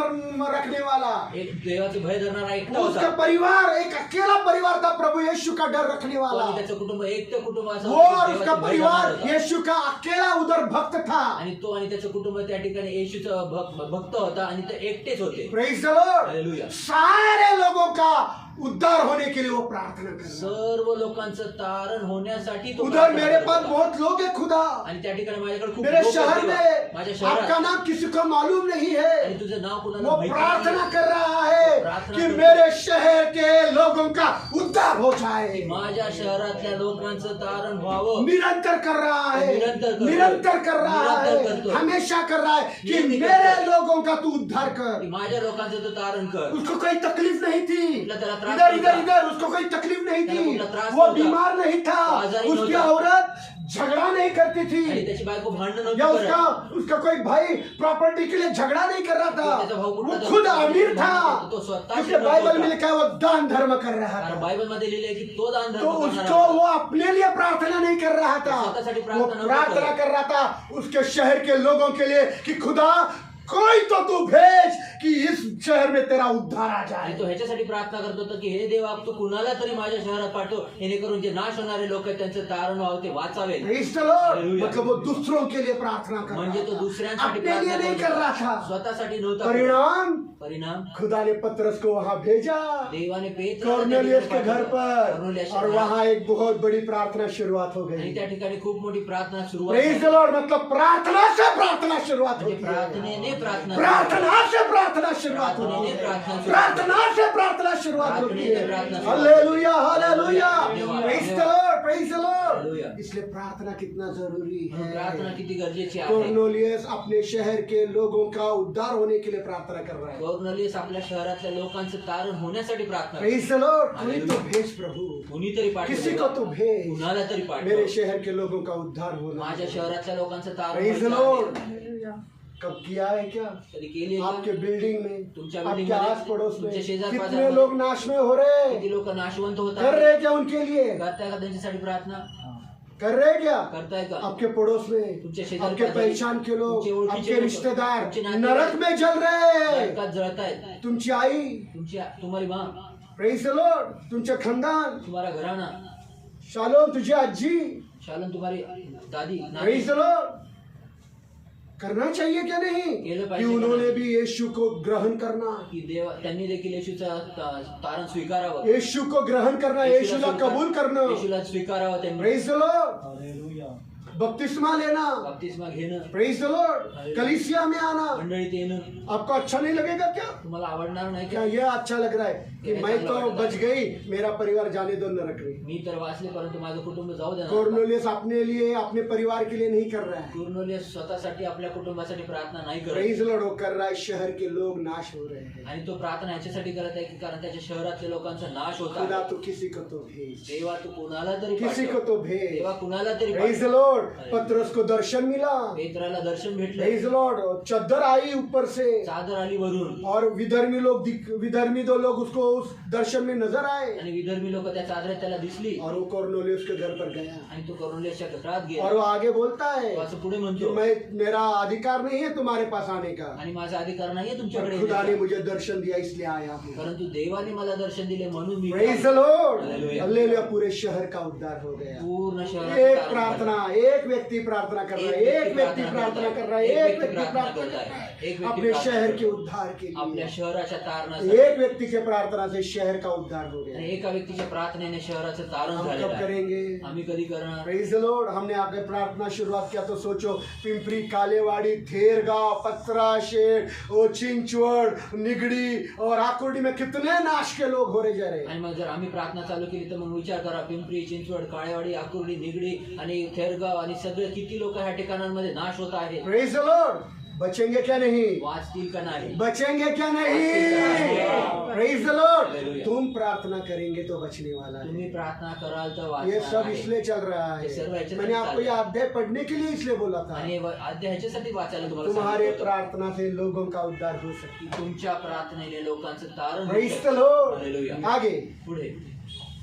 रखने वाला। एक देवाचे भय धरणारा एकटा उसका होता. परिवार एक अकेला परिवार था, प्रभु यीशु का डर रखने वाला। आणि त्याचं कुटुंब एकटं कुटुंब असं वो होतं और की उसका देवाचे भय परिवार धरणारं होतं. यीशु का अकेला उधर भक्त था। आणि तो आणि त्याचं कुटुंब त्या ठिकाणी येशूचा भक्त होता आणि ते एकटेच होते. Praise the lord. हालेलुया. सारे लोगों का उद्धार होने के लिए वो प्रार्थना कर रहा है। सर्व लोकांचं तारण होण्यासाठी तो उधर प्रार्थना मेरे करत पास होता. बहुत लोग हैं खुदा। आणि त्या ठिकाणी माझ्याकडे खूप मेरे लोक शहर आहेत देवा. में माझ्या आपका शहरात नाम किसी को मालूम नहीं है। आणि तुझं नाव कुणाला वो माहिती प्रार्थना नाही. कर रहा है प्रार्थना कि करतो. मेरे शहर के लोगों का उद्धार हो जाए। माझ्या शहरातल्या लोकांचं तारण व्हावं. निरंतर कर रहा है, निरंतर करतो. निरंतर कर रहा निरंतर है, करतो. हमेशा कर रहा है कि नेहमी मेरे करतो. लोगों का तू उद्धार कर। की माझ्या लोकांचं तो तारण कर. उसको कोई तकलीफ नहीं थी, तुला त्याला त्रास इधर नव्हता. इधर इधर उसको कोई तकलीफ नहीं त्याला थी। कुठला त्रास वो नव्हता. बीमार नहीं था, आजारी उसकी नव्हता. औरत झगड़ा नहीं करती आणि थी, त्याची बायको भांडण नव्हती या करत. उसका कोई भाई प्रॉपर्टी के लिए झगड़ा नहीं कर रहा था। त्याचा भाऊ वो कुठला खुद तरी अमीर था, तो स्वतः क्योंकि श्रीमंत बाइबल में होता. लिखा है वो दान धर्म कर रहा कारण था। बायबल मध्ये लिहिले की तो दान तो धर्म करणारा उसको होता. वो अपने लिए प्रार्थना नहीं कर रहा था, स्वतःसाठी वो प्रार्थना नव्हता प्रार्थना करत. कर रहा था उसके शहर के लोगों के लिए कि खुदा कोई तो तू भेज कि इस शहर में तेरा उद्धार आ आणि जाए। तो ह्याच्यासाठी प्रार्थना करत होता की हे देवा तू कुणाला तरी माझ्या शहरात पाठव जेणेकरून जे नाश होणारे लोक आहेत त्यांचं तारण व्हावं ते वाचावे. Praise the Lord। Hallelujah। मतलब वो दूसरों के लिए प्रार्थना कर म्हणजे तो रहा था, दुसऱ्यांसाठी अपने लिए प्रार्थना नहीं करत कर रहा होता. था। स्वतःसाठी नव्हता. परिणाम खुदा ने पतरस को वहां भेजा, देवाने पेत्राला कॉर्नेलियस त्या के घर ठिकाणी पर, कॉर्नेलियसच्या और घरात. वहां एक बहुत बड़ी प्रार्थना शुरुआत हो आणि गई। त्या ठिकाणी खूप मोठी प्रार्थना सुरुवात प्रेज द लॉर्ड। मतलब प्रार्थना से प्रार्थना शुरुआत म्हणजे होती है। प्रार्थनेने प्रार्थना प्रार्थना से प्रार्थना शुरुआत होती प्रार्थनेने है। प्रार्थना शुरुआत प्रार्थना से प्रार्थना शुरुआत होती है। प्रार्थनेने प्रार्थना शुरुआत. Hallelujah hallelujah. धन्यवाद, प्रेज द धन्यवाद. Lord praise the hallelujah. Lord. इसलिए प्रार्थना कितना जरूरी म्हणून प्रार्थना है। किती गरजेची आहे. कॉर्नेलियस अपने शहर के लोगों का उद्धार होने के लिए प्रार्थना कर रहा है। कॉर्नेलियस आपल्या शहरातल्या लोकांचं तारण होण्यासाठी प्रार्थना करतो. Praise the Lord. कोई तो भेज प्रभु, कुणीतरी किसी पाठव को तो भेज, कुणाला तरी मेरे पाठव. शहर के लोगों का उद्धार होना। माझ्या शहरातल्या लोकांचं तारण प्रेज द व्हायचं लॉर्ड। आहे. कब किया है क्या? कधी केली का? आपके बिल्डिंग में, तुमच्या आपके बिल्डिंगमध्ये, आस पड़ोस में तुमच्या शेजार कितने पाजारमध्ये लोग नाश में हो रहे, किती लोक नाशवंत कर होतात. रहे क्या उनके लिए? करताय का त्यांच्यासाठी प्रार्थना? कर रहे क्या? करताय का? आपके पड़ोस में, तुमच्या शेजारी आपके पाजारी, पहचान के लोग, तुमचे ओळखीचे आपके लोक, रिश्तेदार तुमचे नातेवाईक नरक में जल रहे। नरकात जळतायत. तुमची आई, तुम्हारी माँ, प्रेज द लॉर्ड, तुमचे खानदान, तुम्हारा घराना, शालोम तुझी आजी, शालन तुम्हारी दादी, नानी. Praise the lord. करना चाहिए क्या नहीं केलं कि पाहिजे का उन्होंने नाही? भी यीशु को ग्रहण करना, की देव त्यांनी देखील येशूचा तारण स्वीकारावं. यीशु को ग्रहण करना, यीशुला कबूल करना। येशूला स्वीकारावं त्यांनी. Praise the lord. हालेलुया. बपतिस्मा लेना, बपतिस्मा घेणं, प्रेज द लॉर्ड। कलीसिया में आना मंडळीत येणं आपको अच्छा नहीं लगेगा क्या? तुम्हाला आवडणार नाही क्या का? ये अच्छा लग रहा है कि मैं तो बच गई, मेरा परिवार जाने दो नरक में? मी तर वाचले परंतु माझं कुटुंब जाऊ द्या. कॉर्नेलियस अपने लिए, अपने परिवार के लिए नहीं कर रहा है। कॉर्नेलियस स्वतःसाठी आपल्या कुटुंबासाठी प्रार्थना नाही करत. Praise the Lord. वो कर रहा है, शहर के लोग नाश हो रहे हैं। आणि तो प्रार्थना याच्यासाठी करत आहे की कारण त्याच्या शहरातल्या लोकांचा नाश होता. खुदा तो किसी को तो भेज, देवा तू कुणाला तरी किसी को पाठव. तो भेज। देवा कुणाला तरी प्रेज द पाठव. लॉर्ड। पतरस को दर्शन मिला, पेत्राला दर्शन भेटलं, प्रेज द लॉर्ड। चद्दर आई ऊपर से, चादर आली वरून और विधर्मी दो लोग उसको उस दर्शन में नजर आए, आणि विधर्मी लोक त्या चादरात त्याला दिसली और वो कॉर्नेलियस के घर पर गया, आणि तो कॉर्नेलियसच्या घरात गेला. और वो आगे बोलता है तो असं पुढे कि म्हणतो मेरा अधिकार नहीं है तुम्हारे पास आने का, आणि माझा अधिकार नाहीये तुमच्याकडे खुदा ने येण्याचा. मुझे दर्शन दिया इसलिए आया हूँ। परंतु देवाने मला दर्शन दिले म्हणून मी praise the lord. Hallelujah. Hallelujah. पूरे शहर का उद्धार हो गया। पूर्ण एक शहरात प्रार्थना, एक व्यक्ति प्रार्थना कर रहा है, एक व्यक्ति प्रार्थना कर रहा है, एक व्यक्ति प्रार्थना कर रहा है अपने शहर के उद्धार के आपल्या लिए। शहराच्या तारणासाठी एक व्यक्ति के प्रार्थना से शहर का उद्धार हो गया। आणि एका व्यक्तीच्या प्रार्थनेने शहराचं तारण हम झालेलं कब आहे. करेंगे? आम्ही कधी करणार? Praise the Lord. हमने आगे प्रार्थना शुरुआत किया तो सोचो, पिंपरी, कालेवाड़ी, थेरगांव, पत्रा, शेड, और चिंचवड, निगड़ी और आकुर्डी में कितने नाश के लोग हो रहे जा रहे हैं। आणि मग जर आम्ही प्रार्थना चालू केली तर मग विचार करा, पिंपरी चिंचवड, काळेवाडी, आकुर्डी, निगडी आणि थेरगाव आणि सगळे किती लोक ह्या ठिकाणांमध्ये नाश होत आहेत. Praise the Lord. बचेंगे क्या नहीं? वाचतील का नाही? बचेंगे क्या नहीं? Praise the Lord. तुम प्रार्थना करेंगे तो बचने वाला है। तुम्ही प्रार्थना कराल तर ये वाचणार सब आहे. इसलिए चल रहा हे सर्व है। याच्यासाठी मैंने आपको ये चालू आहे. अध्याय पढ़ने के लिए इसलिए बोला था। आणि अध्याय ह्याच्यासाठी वाचायला तुम्हाला तुम्हारे सांगितलं होतं. प्रार्थना से लोगों का उद्धार हो सकती है। तुमच्या प्रार्थनेने लोकांचं तारण प्रेज होतं. The lord. हालेलुया. आगे पुढे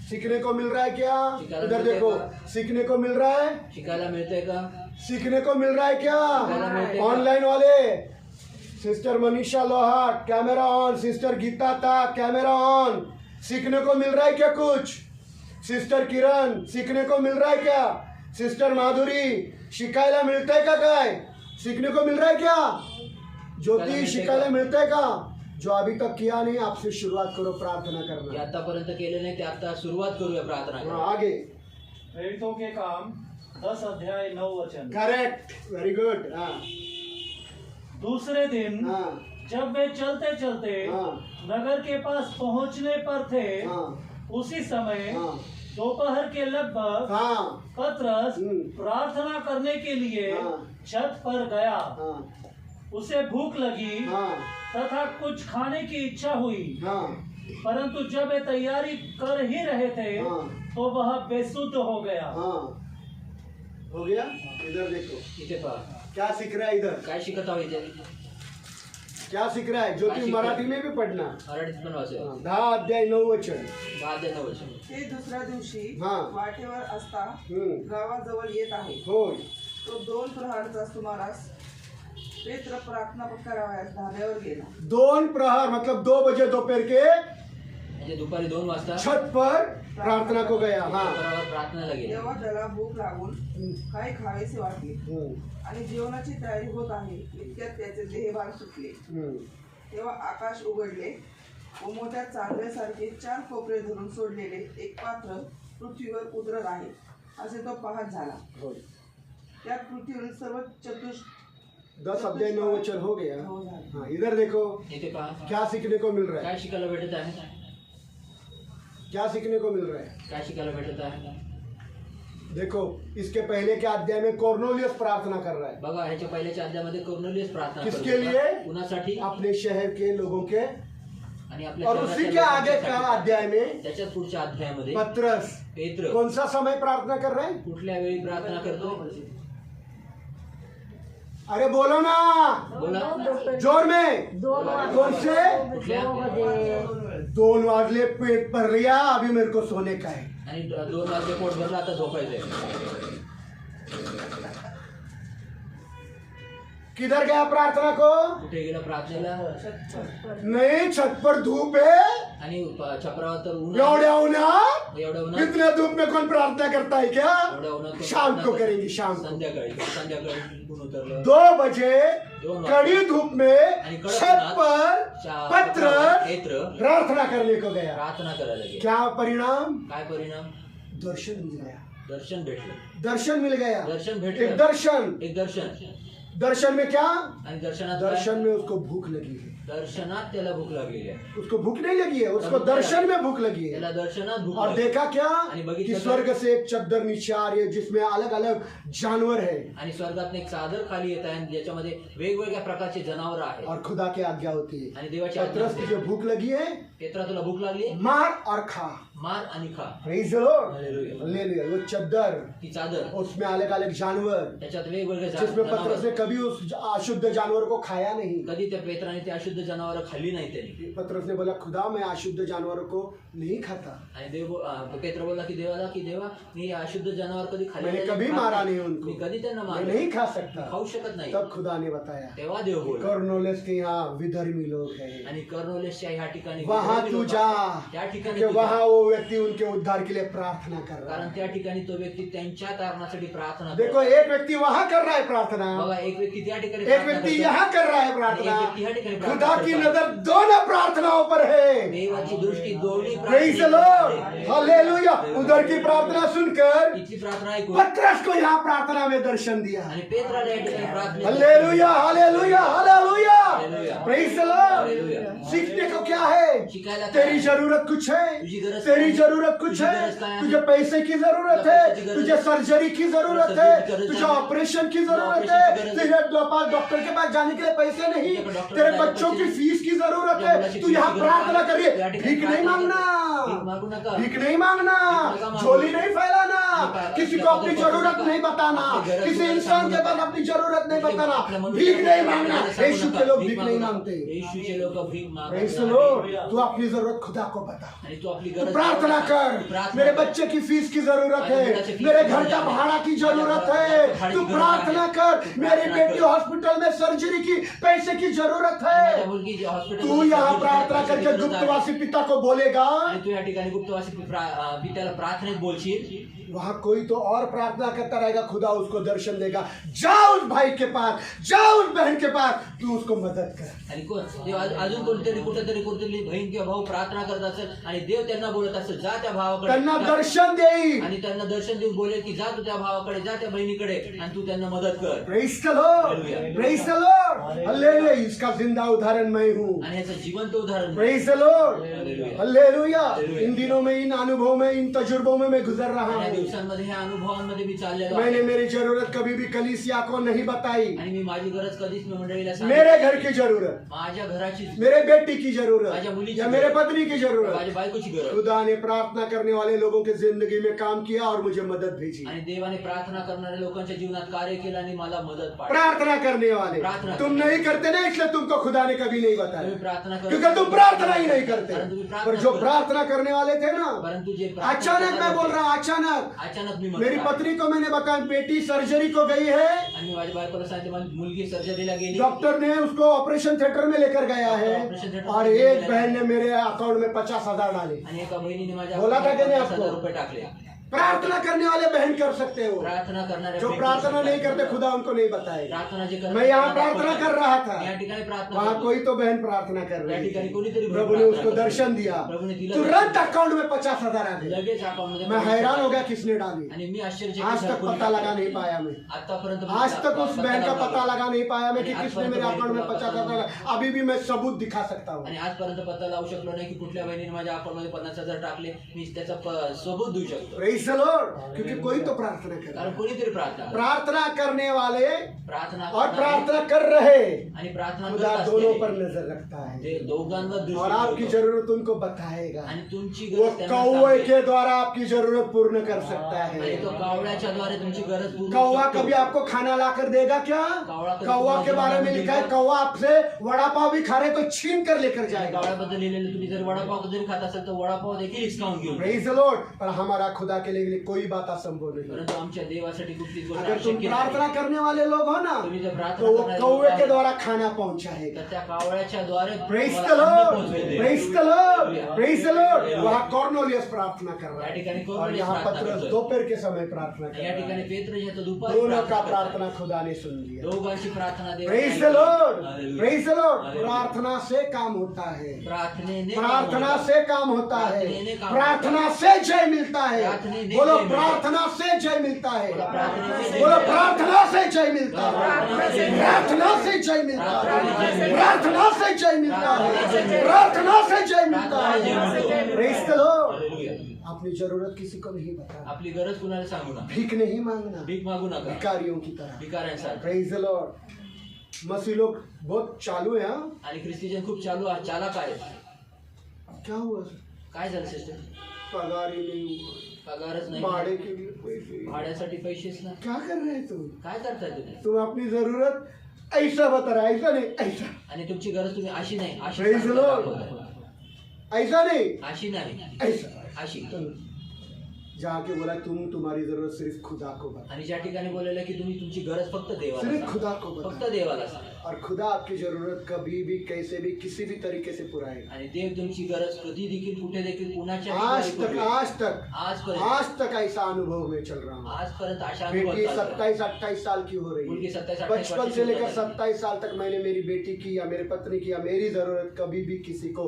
सीखने को मिल रहा है क्या? शिकायला इधर मिलते देखो, का? सीखने को मिल रहा है, शिकायला मिळतंय का? सीखने को मिल रहा है शिकायला मिळतंय क्या? का? ऑनलाइन वाले, sister Manisha Lohat camera on, sister Geeta ता कैमरा ऑन। सीखने को मिल रहा है क्या कुछ? सिस्टर किरण, सीखने को मिल रहा है क्या? सिस्टर माधुरी, शिकायला मिलता है का काय? सीखने को मिल रहा है क्या? ज्योति, शिकायला मिलता है का? जो अभी तक किया नहीं, आपसे शुरुआत करो प्रार्थना हे करना। आतापर्यंत केले नाही ते आता सुरुवात करूया प्रार्थना हाँ, करायला. आगे। प्रेरितों के काम 10 अध्याय 9 वचन। Correct, very good. हाँ दूसरे दिन हाँ जब वे चलते चलते हाँ नगर के पास पहुंचने पर थे, हाँ उसी समय हाँ दोपहर के लगभग हाँ पतरस हम्म। प्रार्थना करने के लिए हाँ। छत पर गया। हाँ उसे भूख लगी हाँ तथा कुछ खाने की इच्छा हुई, हाँ परंतु जब वे तैयारी कर ही रहे थे हाँ। तो वह बेसुध हो गया। हाँ हो गया। इधर देखो इथे पहा क्या सीख रहा है, इधर काय शिकत आहोत इथे. क्या सीख रहा है, जो काय कि शिकतोय? मराठी में भी पढ़ना। मराठीत पण वाचूया. 10 अध्याय 9 वचन। 10 ते दुसऱ्या दिवशी हा. वाटेवर असता हम्म. गावाजवळ येत आहे. होय। तो 2 प्रहरचा सुमारास पेत्र प्रार्थना करावयास धाब्यावर गेला. 2 प्रहर मतलब 2 बजे दोपहर के म्हणजे दुपारी 2 वाजता छत पर प्रार्थना को गया। हाँ बरोबर प्रार्थनेला गेले. तेव्हा त्याला भूक लागून हम्म. काही खावेसे वाटले हम्म. आणि जेवणाची तयारी होत आहे इतक्यात त्याचे देहभान सुटले. हम्म. तेव्हा आकाश उघडले व मोठ्या चांदण्यासारखे 4 कोपरे धरून सोडलेले एक पात्र पृथ्वीवर उतरत आहे असे तो पाहत झाला. होय। त्यात पृथ्वीवरील सर्व 10 अध्याय 9 वचन हो गया। हो झाले. हाँ इधर देखो इथे पहा क्या सीखने को मिल रहा है, काय शिकायला भेटत आहे. क्या सीखने को मिल रहा है। काय शिकायला भेटत आहे. देखो इसके पहले के अध्याय में कॉर्नेलियस प्रार्थना कर रहा है बघा ह्याच्या पहिल्याच्या अध्यायामध्ये कॉर्नेलियस प्रार्थना किसके करत होता. लिए? कुणासाठी? अपने शहर के लोगों के। आणि आपल्या और शहरातल्या उसी के आगे का लोकांसाठी. अध्याय में त्याच्यात पुढच्या अध्यायामध्ये पत्रस पेत्र कौन सा समय प्रार्थना कर रहे हैं? कुठल्या वेळी प्रार्थना करतो. अरे बोलो ना बोला. जोर में। कौन से? कुठल्या? 2 वाजले, पेट भर लिया, अभी मेरे को सोने का है। आणि 2 वाजले पोट भरला, आता झोपायचंय. किधर गया प्रार्थना को? कुठे गेला प्रार्थनेला. नहीं, छत पर धूप है। आणि छपरावर तर ऊन एवढ्या उन्हात, एवढ्या उन्हात इतने धूप में कौन प्रार्थना करता है क्या? एवढ्या उन्हात कोण शाम प्रार्थना को करतं? करेंगे, शाम को। संध्याकाळी ऊन उतरलं. 2 बजे 2 वाजता. कड़ी धूप में आणि कडक छत उन्हात पर पत्रस पेत्र प्रार्थना करने को गया। प्रार्थना करायला गेले. क्या परिणाम? काय परिणाम? दर्शन मिल गया। दर्शन भेटलं. दर्शन मिल गया। दर्शन भेटलं. एक दर्शन। एक दर्शन. दर्शन में क्या? आणि दर्शनात काय? दर्शन में उसको भूक लगी है। दर्शनात त्याला भूक लागलेली आहे. उसको भूख नहीं लगी है, उसको दर्शन में भूख लगी है। त्याला दर्शनात भूक और लागली. देखा क्या आणि कि बघितलं स्वर्ग से एक चद्दर नीचे आ रही है जिसमें अलग अलग जानवर है आणि स्वर्गात एक चादर खाली येत आहे आणि ज्याच्यामध्ये वेगवेगळ्या प्रकारचे जनावर आहेत. और खुदा की आज्ञा होती है। आणि देवाची आज्ञा पतरस, तुझे भूख लगी है, पेत्रा तुला भूक लागली, मार और खा। मार आणि खा. Praise the Lord. Hallelujah. Hallelujah. वो चद्दर, ती चादर उसमें अलग अलग जानवर, त्याच्यात वेगवेगळे जिसमें जनावर. पतरस ने कभी उस अशुद्ध जानवर को खाया नहीं। कधी त्या पेत्राने ते अशुद्ध अशुद्ध जनावर खाल्ली नाही त्यांनी. पतरस ने बोला खुदा मैं अशुद्ध जानवरों को नहीं खाता, आणि पेत्र बोलला की देवा मी अशुद्ध जनावर कधी खाल्ले मैंने नाही, कभी खात मारा नाही. नहीं उनको, मी कधी त्यांना मैं मारलं नहीं खा सकता. खाऊ शकत नाही. तब खुदा ने बताया तेव्हा देव बोलला. कर्नोलियस के यहाँ विधर्मी लोग हैं, आणि कर्नोलियसच्या ह्या ठिकाणी वहां विधर्मी तू लोक जा, आहेत. त्या ठिकाणी कि तू जा. वहां वो व्यक्ति उनके उद्धार के लिए प्रार्थना कर रहा कारण है. त्या ठिकाणी तो व्यक्ती त्यांच्या कारणासाठी प्रार्थना देखो करतो. एक व्यक्ति वहां कर रहा है प्रार्थना, बघा एक व्यक्ति त्या ठिकाणी एक प्रार्थना व्यक्ति करतो. यहाँ कर रहा है आणि प्रार्थना. एक व्यक्ती ह्या ठिकाणी प्रार्थना खुदा की करतो. नजर दोनों प्रार्थनाओं पर है. देवाची दृष्टी दोन्ही प्रेज द लॉर्ड, हालेलुया. उधर की प्रार्थना सुनकर इथली प्रार्थना ऐकून पतरस को यहाँ प्रार्थना में दर्शन दिया. आणि पेत्राला या ठिकाणी प्रार्थना hallelujah, hallelujah, hallelujah. Hallelujah. Praise the lord. Hallelujah. सीखने को क्या है? शिकायला काय तेरी आहे? जरूरत कुछ है, तुझी गरज तेरी काय? जरूरत कुछ तुझी है, गरज काय आहे? तुझे पैसे की जरूरत तुझ्या है, पैशाची गरज तुझे आहे. सर्जरी की जरूरत तुझ्या है, सर्जरीची गरज तुझे आहे. ऑपरेशन की तुझ्या जरूरत ऑपरेशनची है, गरज तेरे पास डॉक्टर के पास जाने के लिए पैसे नहीं, तुझे डॉक्टर तेरे के पास बच्चों की पैसे फीस की जरूरत तुझ्या है. मुलाची तू फीस यहाँ की गरज प्रार्थना आहे. करिए. या ठिकाणी भीख नहीं प्रार्थना मांगना, भीक मागू नका. भीक नहीं मांगना, भीक नका मांगू. झोली नहीं फैलाना, भीक किसी को नका अपनी मांगू. जरूरत नहीं बताना, अपनी गरज किसी कोणाला इंसान सांगू के नका. पास अपनी जरूरत नहीं बताना. आपल्या मनुष्य भीक नहीं कोणाला मांगना. सांगू यीशु नका. के लोग भीक भीक मागू नहीं नका. मांगते. येशूचे लोक भीक मागत प्रेज द नाही. लॉर्ड. तू अपनी जरूरत खुदा को बता. आणि तू आपली तू गरज प्रार्थना कर. प्रार्थना मेरे कर. बच्चे की फीस की जरूरत माझ्या है, मुलाची फीस मेरे की घर गरज का आहे. भाड़ा की जरूरत माझ्या है. भाड्याची तू गरज प्रार्थना आहे. कर. तू मेरी प्रार्थना बेटी कर. हॉस्पिटल में सर्जरी की पैसे की जरूरत माझ्या है. मुलगी जे हॉस्पिटल तू यहाँ प्रार्थना करके गुप्तवासी पिता को बोलेगा, आणि तू या ठिकाणी गुप्तवासी पित्याला प्रार्थनेत बोलशील. वहां कोई तो और प्रार्थना करता रहेगा, खुदा उसको दर्शन देगा. जा उस भाई के पास, जा उस बहन के पास, तू उसको मदद कर. आणि देव अजून कुठेतरी कुठेतरी बहीण किंवा भाऊ प्रार्थना करत असेल आणि देव त्यांना बोलत असेल जा त्या भावाकडे, त्यांना दर्शन देईल. आणि त्यांना दर्शन देऊन बोलेल की जा तू त्या भावाकडे, जा त्या बहिणीकडे आणि तू त्यांना मदत कर. Praise the lord, praise the lord. Hallelujah. इसका जिंदा उदाहरण मैं हूँ. आणि याचं जिवंत उदाहरण praise the lord. Hallelujah. Hallelujah. Hallelujah. In दिनों में, इन अनुभवों में, इन तजुर्बों में मैं गुजर रहा या हूँ. दिवसांमध्ये ह्या अनुभवांमध्ये मी चाललेलो मैंने आहे. मेरी जरूरत कभी भी कलीसिया को नहीं बताई. आणि मी माझी गरज कधीच मी मंडळीला मेरे सांगितली. घर की जरूरत, माझ्या घराची, मेरे बेटी की जरूरत, माझ्या मुलीची या मेरे गरज, पत्नी की जरूरत. माझ्या बायकोची गरज. खुदा ने प्रार्थना करने वाले लोगों की जिंदगी में काम किया और मुझे मदद भेजी. आणि देवाने प्रार्थना करणाऱ्या लोकांच्या जीवनात कार्य केलं आणि मला मदत पाठवली. प्रार्थना करने वाले प्रार्थना तुम करने नहीं करते ना, इसलिए तुमको खुदा ने कभी नहीं बताया, तुम्ही प्रार्थना कर, क्योंकि तुम प्रार्थना ही नहीं करते. कारण तुम्ही प्रार्थना पर जो करत. प्रार्थना करने वाले थे ना, परंतु जे प्रार्थना अचानक करणारे मैं बोल होते, रहा हूँ, अचानक अचानक मी मेरी म्हटलं. पत्नी को मैंने बताया बेटी सर्जरी को गई है. आणि मी माझ्या बायकोला सांगितलं माझी मुलगी सर्जरीला गेली. डॉक्टर ने उसको ऑपरेशन थिएटर में लेकर गया है ऑपरेशन थिएटर और में एक लेकर बहन ने मेरे अकाउंट में 50,000 डाले. आणि एका बहिणीने माझ्या बोला था की नाही 50,000 आपको? रुपये टाकले. प्रार्थना करने वाले बहन कर सकते हो. प्रार्थना करणारे जो प्रार्थना नहीं करते खुदा उनको नहीं बताएगा. प्रार्थना जे करतात मैं यहाँ त्यांना प्रार्थना दाखवतात. कर रहा था, या ठिकाणी प्रार्थना वहाँ करतो. कोई तो बहन प्रार्थना कर या रही ठिकाणी थी. कोणीतरी बहीण प्रभु ने प्रार्थना उसको करतो. दर्शन दिया. प्रभुने तिला तुरंत अकाउंट में 50,000 आ गए. लगेच अकाउंटमध्ये मैं हैरान हो गया किसने डाली. आणि मी आश्चर्यचकित आज झालो, तक कोणी पता लगा टाकले. नहीं पाया मैं. आतापर्यंत आज तक उस बहन का पता लगा नहीं पाया मैं कि आणि किसने आजपर्यंत मेरे अकाउंट में बहिणीला 50,000. अभी भी मैं सबूत दिखा सकता हूँ. आणि आजपर्यंत पत्ता लावू शकलो नाही की कुठल्या बहिणीने माझ्या अकाउंटमध्ये 50,000 टाकले. मी त्याचा सबूत देऊ शकतो. Praise the Lord. क्योंकि कोई तो प्रार्थना कर रहा कारण है. कोणीतरी प्रार्थना प्रार्थना करने वाले प्रार्थना और करणारे प्रार्थना कर रहे, आणि प्रार्थना खुदा करत दोनों असलेले पर नजर रखता है ते दोघांवर दृष्टी और आपकी ठेवतो. जरूरत उनको बताएगा. आणि तुमची वो गरज त्यांना कौवे सांगेल. के द्वारा आपकी जरूरत पूर्ण कर सकता आणि है. तो कावळ्याच्या द्वारे तुमची गरज पूर्ण कौवा करतो. कभी आपको खाना ला कर देगा क्या? कौवा कभी कौवा के तुम्हारा बारे में खाना लिखा है, देगा? कौवा आपसे वड़ा पाव भी खा रहे तो छीन कर लेकर आणि जाएगा. कावळ्याबद्दल लिहिलेलं तुम्ही जर वडापाव जरी खात असेल तर वडापाव देखील हिसकावून घेऊन जाईल. Praise the Lord. पर हमारा खुदा के लिए कोई बात असंभव नहीं. परंतु आमच्या देवासाठी कुठलीच गोष्ट अगर तुम अशक्य प्रार्थना नाही. करने वाले लोग हो ना, तुम्ही जर प्रार्थना तो वो करणारे कौवे लोक के आहेत, द्वारा खाना पहुंचाएगा. तर त्या कावळ्याच्या द्वारे प्रेज द तुम्हाला अन्न लॉर्ड, पोहोचवेल देव. Praise the lord, Hallelujah. Praise the lord. Hallelujah. वहाँ कॉर्नेलियस प्रार्थना कर रहा या ठिकाणी है और कॉर्नेलियस यहाँ प्रार्थना पतरस करतोय. दोपहर के समय प्रार्थना कर या रहा ठिकाणी है. पेत्र ह्याचं दुपारी दोनों का प्रार्थना प्रार्थना खुदा ने सुन लिया. दोघांची प्रार्थना देवाने प्रेज द ऐकली. Lord, Hallelujah. Praise the lord. Hallelujah. प्रार्थना से काम होता है. प्रार्थनेने प्रार्थना काम से काम होता प्रार्थनेने है. काम प्रार्थना से जय मिलता है. प्रार्थनेने बोलो जय मिलता है. प्रार्थना से जय मिलता है. बोलो प्रार्थना से जय बोलो मिलता है. प्रार्थना से जय मिलता है. प्रार्थना से जय मिलता है. प्रार्थना से जय मिलता प्रार्थना से है. जय प्रार्थना से जय मिलता है. प्रार्थना से जय मिलता प्रार्थना से जय मिलता है. है. Praise the lord. Hallelujah. अपनी जरूरत किसी को नहीं बताना. आपली गरज कुणाला सांगू नका. भीख नहीं मांगना भीक मागू नका भिखारियों की तरह. भिकाऱ्यांसारखं. Praise the lord. मसीह लोग बहुत चालू है. हाँ? आणि ख्रिस्तीजन खूप चालाक आहेत. क्या हुआ? काय झालं सिस्टर? पगार ही नहीं हुआ. पगारच नाही, भाड़े के लिए पैसे. भाड्यासाठी पैसेच ना. क्या कर रहे हैं तुम? काय करताय तुम्ही? तुम अपनी जरूरत ऐसा बता रहा है, ऐसा नहीं, ऐसा आणि तुमची गरज तुम्ही अशी नाही, अशी Praise the Lord. दाखवता. ऐसा नहीं, अशी नाही, ऐसा. अशी. जहाँ के बोला तुम तुम्हारी जरूरत सिर्फ खुदा को बता, आणि ज्या ठिकाणी बोललेलं की तुम्ही तुमची गरज फक्त देवाला सिर्फ सांगा. खुदा को बता. फक्त देवाला सांगा. और खुदा आपकी जरूरत कभी भी कैसे भी किसी भी तरीके से पुराएगा. आणि देव तुमची गरज कधी देखील कुठे देखील कुणाच्या आज ठिकाणी तक पुरेल. आज तक आजपर्यंत आज तक ऐसा अनुभव में चल रहा हूँ. आजपर्यंत अशा अनुभव बेटी चालतात. 27-28 साल की हो रही मुलगी है. 27-28 बचपन से वर्षाची लेकर होत आहे. 27 साल तक मैंने मेरी बेटी की या मेरे पत्नी की या मेरी जरूरत कभी भी किसी को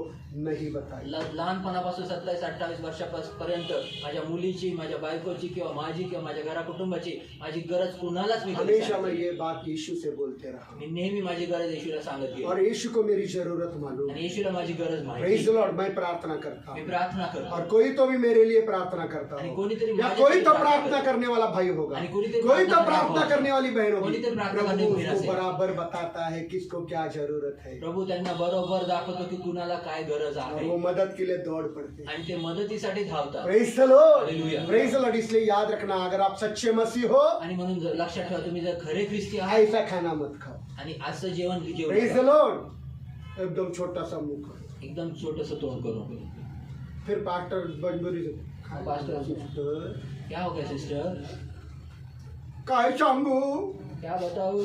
नहीं बताई. लहानपणापासून 27-28 वर्षापर्यंत माझ्या मुलीची, माझ्या बायकोची किंवा माझी किंवा माझ्या घरा कुटुंबाची माझी गरज कुणालाच मी कधी हमेशा मैं सांगितली. ये बात यीशु से बोलते रहा मी नेहमी माझी गरज येशूला सांगत गेलो. और यीशु को मेरी जरूरत मालूम. आणि येशूला माझी गरज प्रेज माहिती. The Lord. मैं प्रार्थना करता मी हूँ प्रार्थना करतो. और कोई तो भी मेरे लिए प्रार्थना करता आणि हो, कोणीतरी या माझ्यासाठी कोई तो प्रार्थना प्रार्थना करतो. करने वाला भाई होगा, आणि कोणीतरी कोई तो प्रार्थना प्रार्थना करतो. करने वाली बहन होगी. कोणीतरी प्रार्थना प्रभु करने वाली उसको असेल. बराबर बताता है किसको क्या जरूरत है प्रभू त्यांना बरोबर दाखवतो की कुणाला काय गरज और आहे वो मदद के लिए दौड़ पड़ते हैं. आणि ते मदतीसाठी धावतात. Praise the lord. Hallelujah. Praise the Lord. इसलिए याद रखना, अगर आप सच्चे मसीह हो आणि म्हणून लक्षात ठेवा, तुम्ही जर खरे ख्रिस्ती आहात ऐसा खाना मत खाओ. आणि असं जेवण प्रेज द जेवण लॉर्ड. एकदम छोटा सा मुंह करो. एकदम छोटस तोंड करून. फिर पास्टर बजबुरी से पास्टर. सिस्टर क्या हो गया सिस्टर? काय सांगू, क्या बताऊ?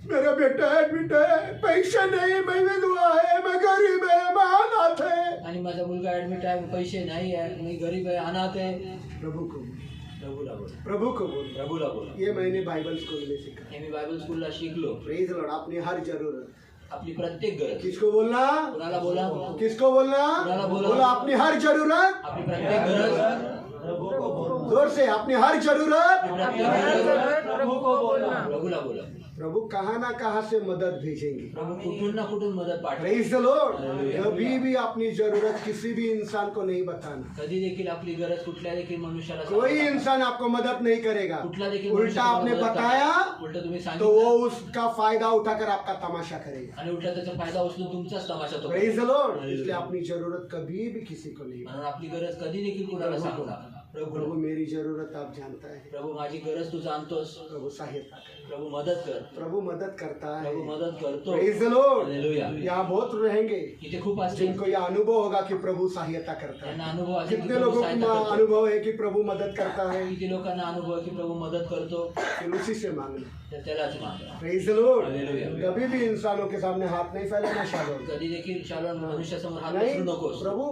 मेरा बेटा एडमिट है, पैसे नहीं, मैं विधवा है, मैं गरीब है, मैं अनाथ है. आणि माझा मुलगा ऍडमिट आहे, पैसे नाही आहे, मी गरीब आहे, अनाथ आहे. प्रभु को बोल, प्रभूला बोला. प्रभु को बोल. प्रभूला बोला. ये मैंने बाइबल स्कूल में सीखा. हे मी बायबल स्कूलला शिकलो. Praise Lord. अपनी हर जरूरत आपली प्रत्येक गरज किसको बोलना, कुणाला बोला? किसको बोलना, कुणाला बोला? बोला अपनी हर जरूरत. आपली प्रत्येक गरज प्रभु को बोलना. जोर से अपनी हर जरूरत. प्रत्येक गरज प्रभु को बोलना. प्रभूला बोला. प्रभु कहाँ ना कहाँ से मदद भेजेंगे. प्रभू कुठून ना कुठून मदत पाठवेल. Praise the lord. Hallelujah. कभी भी अपनी जरूरत किसी भी इंसान को नहीं बताना. कधी देखील आपली गरज कुठल्या देखील मनुष्याला कोई सांगू नका. इंसान आपको मदद नहीं करेगा. कुठला देखील उल्टा मनुष्य आपने तुम्हाला मदत बताया करणार. उलट तुम्ही तो वो सांगितलं उसका फायदा उठाकर आपका तमाशा करेगा. आणि उलट त्याचा फायदा उचलून तुमचाच तमाशा तो प्रेज द लॉर्ड. Hallelujah. इसलिए अपनी जरूरत कभी भी किसी को नहीं. म्हणून आपली गरज कधी देखील कुणाला सांगू नका. प्रभु प्रभू मेरी जरूरत आप जानता है. प्रभू माझी गरज तू जाणतोस. प्रभु सहायता करे. प्रभू मदत कर. प्रभु मदद करता है. प्रभू मदत करतो. Praise the lord. Hallelujah. यहाँ बहुत रहेंगे इथे खूप असतील जिनको यह अनुभव होगा कि प्रभु सहायता करता त्यांना है. अनुभव असेल की कितने प्रभू लोगों सहायता को करतो. अनुभव है कि प्रभु मदद करता है. किती लोकांना अनुभव आहे की प्रभू मदत करतो. फिर उसी से मांगना. तर त्यालाच मागा. Praise the lord. Hallelujah. कभी भी इंसानों के सामने हाथ नहीं फैलाना. शालोम. कधी देखील शालोन मनुष्यासमोर हात नहीं, पसरू नकोस. प्रभु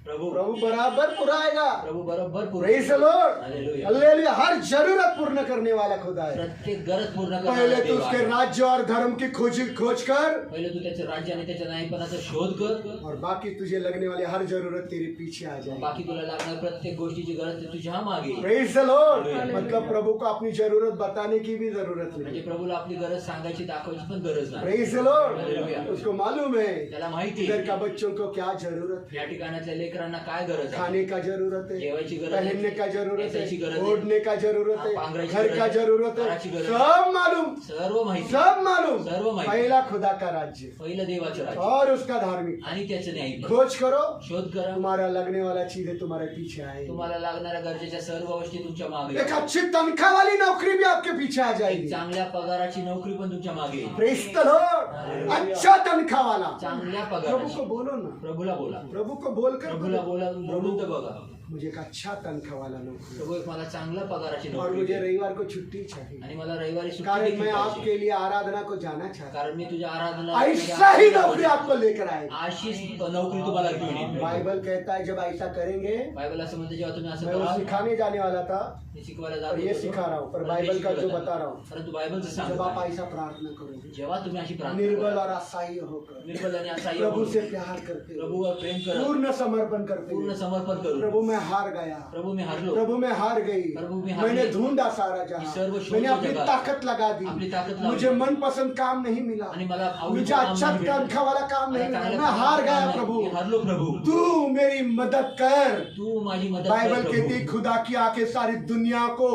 प्रभू प्रभु बराबर पुराएगा. प्रभू बरोबर पूर्ण praise the lord. Hallelujah. Hallelujah. हर जरूरत पूर्ण करने वाला खुदा है. प्रत्येक गरज पूर्ण पहले करणारा तो देव उसके आहे. राज्य और धर्म की खोज कर पहिले तू त्याचं राज्य आणि त्याच्या न्यायपणाचा शोध कर. और बाकी तुझे लगने वाली हर जरूरत तेरे पीछे आ जाएगी. बाकी तुला लागणार प्रत्येक गोष्टीची गरज ते तुझ्या मागे येईल. Praise the lord. Hallelujah. मतलब प्रभु को अपनी जरूरत बताने की भी जरूरत म्हणजे नहीं. प्रभूला आपली गरज सांगायची दाखवायची पण गरज नाही. Praise the lord. Hallelujah. उसको मालूम है त्याला माहिती इधर आहे का बच्चों को क्या जरूरत है. या ठिकाणातल्या लेकरांना काय गरज आहे. खाने का जरूरत है, जेवायची गरज आहे. पहनने का जरूरत ऐसायची गरज है, आहे. ओढ़ने का जरूरत है, पांघरायची घर गरज का आहे. जरूरत है. घराची गरज आहे. सब मालूम, सर्व माहिती. सब मालूम. सर्व माहिती. पहला खुदा का राज्य पहिलं देवाचं राज्य और उसका धार्मिक. आणि त्याचं न्याय. खोज करो. शोध करा. तुम्हारा लगने वाला चीजें तुम्हारे पीछे आएगी. तुम्हाला लागणाऱ्या गरजेच्या सर्व गोष्टी तुमच्या मागे एक अच्छी तनख्वाह वाली नौकरी भी आपके पीछे आ एक जाएगी. चांगल्या पगाराची नोकरी पण तुमच्या मागे येईल. Praise the lord. अच्छा तनख्वाह वाला. चांगल्या प्रभु पगाराची. को बोलो ना. प्रभूला बोला. प्रभु को बोलकर प्रभूला बोला. बोलून तर बघा. मुझे एक अच्छा तनख्वाह वाला नौकरी प्रभू एक मला चांगल्या पगाराची और नोकरी मुझे दे. रविवार को छुट्टी चाहिए. आणि मला रविवारी सुट्टी कारण देखील मैं पाहिजे. आपके लिए आराधना को जाना चाहता हूँ. कारण मी तुझ्या आराधना ऐसा ही नौकरी आपको लेकर आएगा. अशीच नोकरी तुम्हाला घेऊन येईल. बाइबल कहता है जब ऐसा करेंगे. बायबल असं म्हणते जेव्हा तुम्ही असं मैं वो कराल. सिखाने जाने वाला था मी शिकवायला जात और ये होतो. सिखा रहा हूँ, पर परंतु बाइबल का शिकवत जो आहे. बता रहा हूँ. परंतु बायबलचं जब सांगतो. आप ऐसा प्रार्थना करोगे जेव्हा तुम्ही अशी प्रार्थना निर्बल करा, और असहाय होकर निर्बल आणि असहाय्य प्रभु होऊन से प्यार करते हुए, प्रभूवर प्रेम करा. पूर्ण समर्पण करते पूर्ण हुए, समर्पण करू. प्रभु मैं हार गया. प्रभू मी हारलो. प्रभु मैं हार गई. प्रभु मैं हार मैंने गई. ढूंढा सारा सर्व जहां. शोध मैंने अपनी जगह. ताकत लगा दी. आपली ताकद लावली. मुझे मनपसंद काम नहीं मिला. आणि मला आवडीचं मुझे काम अच्छा नाही भेटलं. तनख्वाह वाला काम नहीं मला मिला. चांगलं मैं हार काम गया नाही. प्रभु. मी हारलो प्रभू. तू मेरी मदद कर. तू माझी मदत कर बाइबल प्रभू. कहती खुदा की आंखें सारी दुनिया को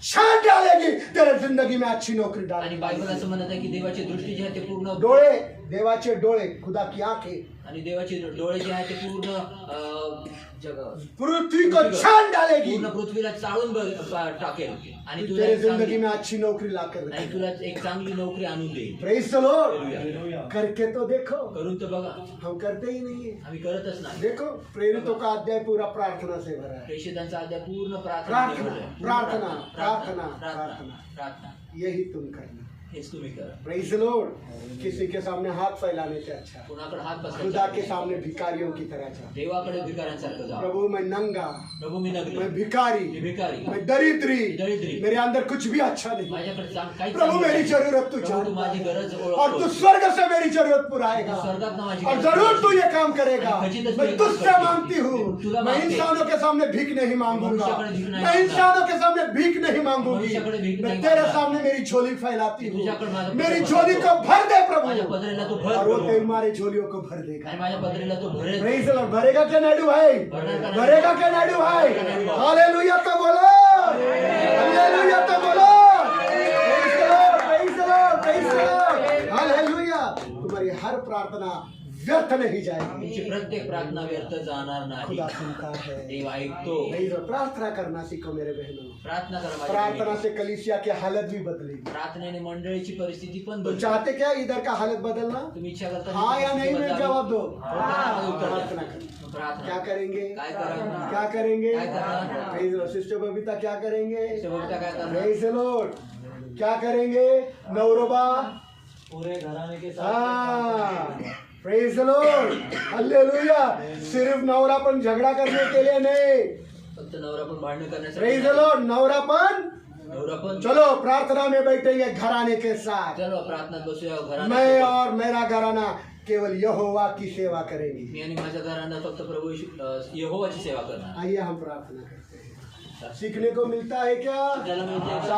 छान डालेगी. तेरे जिंदगी में अच्छी नौकरी आणि डालेगी. बायबल असं म्हणत आहे की देवाची दृष्टी जी आहे ते पूर्ण डोळे देवाचे डोळे, खुदा की आंखें आणि देवाचे डोळे जे आहेत ते पूर्ण जगावर पृथ्वी को छान डालेगी, पूर्ण पृथ्वीला चाळून टाकेल आणि तुला तेरे एक जिंदगी चांगली- में अच्छी नौकरी ला कर आणि तुला एक चांगली नोकरी आणून देईल. Praise the Lord. करके तो देखो, करून तर बघा. हम करते ही नहीं है. आम्ही करतच नाही. देखो प्रेरितों का अध्याय पूरा प्रार्थना से भरा है. प्रेषितांचा अध्याय पूर्ण प्रार्थना, प्रार्थना प्रार्थना, प्रार्थना प्रार्थना. प्रार्थना यही तुम करना. हेच तुम्ही करा. Praise the Lord. किसी के सामने हाथ फैलाने से अच्छा कुणाकडे हात खुदा पसरायचा के सामने भिखारियों की तरह जा. देवाकडे भिकाऱ्यांसारखं जा. प्रभु मैं नंगा, प्रभू मी मैं नगरी भिखारी, मी भिकारी मैं दरिद्री, दरिद्री. मेरे अंदर कुछ भी अच्छा नहीं. माझ्याकडे काहीच प्रभु चांगलं मेरी नाही. जरूरत तू प्रभू, तू माझी जानता गरज है. और तू ओळखतो. स्वर्ग से मेरी जरूरत पुराएगा. तू स्वर्गात ना माझी और गरज जरूर तू ओळखतो. ये काम करेगा. आणि खचितच मैं तू हे तुझसे काम मांगती करते. हूँ. तुला मैं मागते. इंसानों के सामने भीख नहीं मांगूंगा. मनुष्याकडे भीक नाही मैं मागणार. इंसानों के सामने भीख नहीं मांगूंगी. मनुष्याकडे भीक मैं नाही तेरे मागणार. सामने मेरी झोली फैलाती हूँ. तुझ्याकडे माझं मेरी पत्र झोली भरतो. को भर दे प्रभु. माझ्या पदरेला तू भर और वो प्रभू. तुम्हारी झोलियों को भर देगा. आणि माझ्या पदरेला तू भरेल. Praise the Lord. भरेगा क्या नायडू भाई? भरेगा क्या भरेगा क्या नायडू भाई? हालेलुया तो बोलो. हालेलुया तो बोलो. Praise the lord, praise the lord, praise the lord. Hallelujah. तुम्हारी हर प्रार्थना व्यर्थ नहीं जाएगी. तुमची प्रत्येक प्रार्थना व्यर्थ जाणार नाही. खुदा सुनता है. देव ऐकतो. Praise the Lord. प्रार्थना करना सीखो मेरे बहनों. प्रार्थना करा माझ्या प्रार्थना बहिणी. से कलीसिया की हालत भी बदलेगी. प्रार्थनेने मंडळीची परिस्थिती पण तो बदलते. चाहते क्या इधर का हालत बदलना? तुम्ही इच्छा करता हाँ या नहीं में जवाब दो. प्रार्थना प्रार्थना करो. प्रार्थना क्या करेंगे? काय करा? क्या करेंगे? काय करणार? Praise the Lord. Sister Babita क्या करेंगे? शेवटचा काय करणार? Praise the Lord. क्या करेंगे? नवरोबा. पूरे घराने के साथ हाँ, प्रेज द लॉर्ड. हालेलुया. सिर्फ नवरा पण झगड़ा करने के लिए नहीं. फक्त नवरा पण भांडण करण्यासाठी प्रेज द नाही. लॉर्ड. नवरा पण नवरा पण चलो प्रार्थना में बैठेंगे घराने के साथ. चलो प्रार्थनात बसूया घरात. मैं और मेरा घराना केवल यहोवा की सेवा करेंगे. मी आणि माझ्या घरांना फक्त प्रभू यहोवाची सेवा करणार. आइए हम प्रार्थना करते हैं. सीखने को मिलता है क्या? त्याला म्हणजे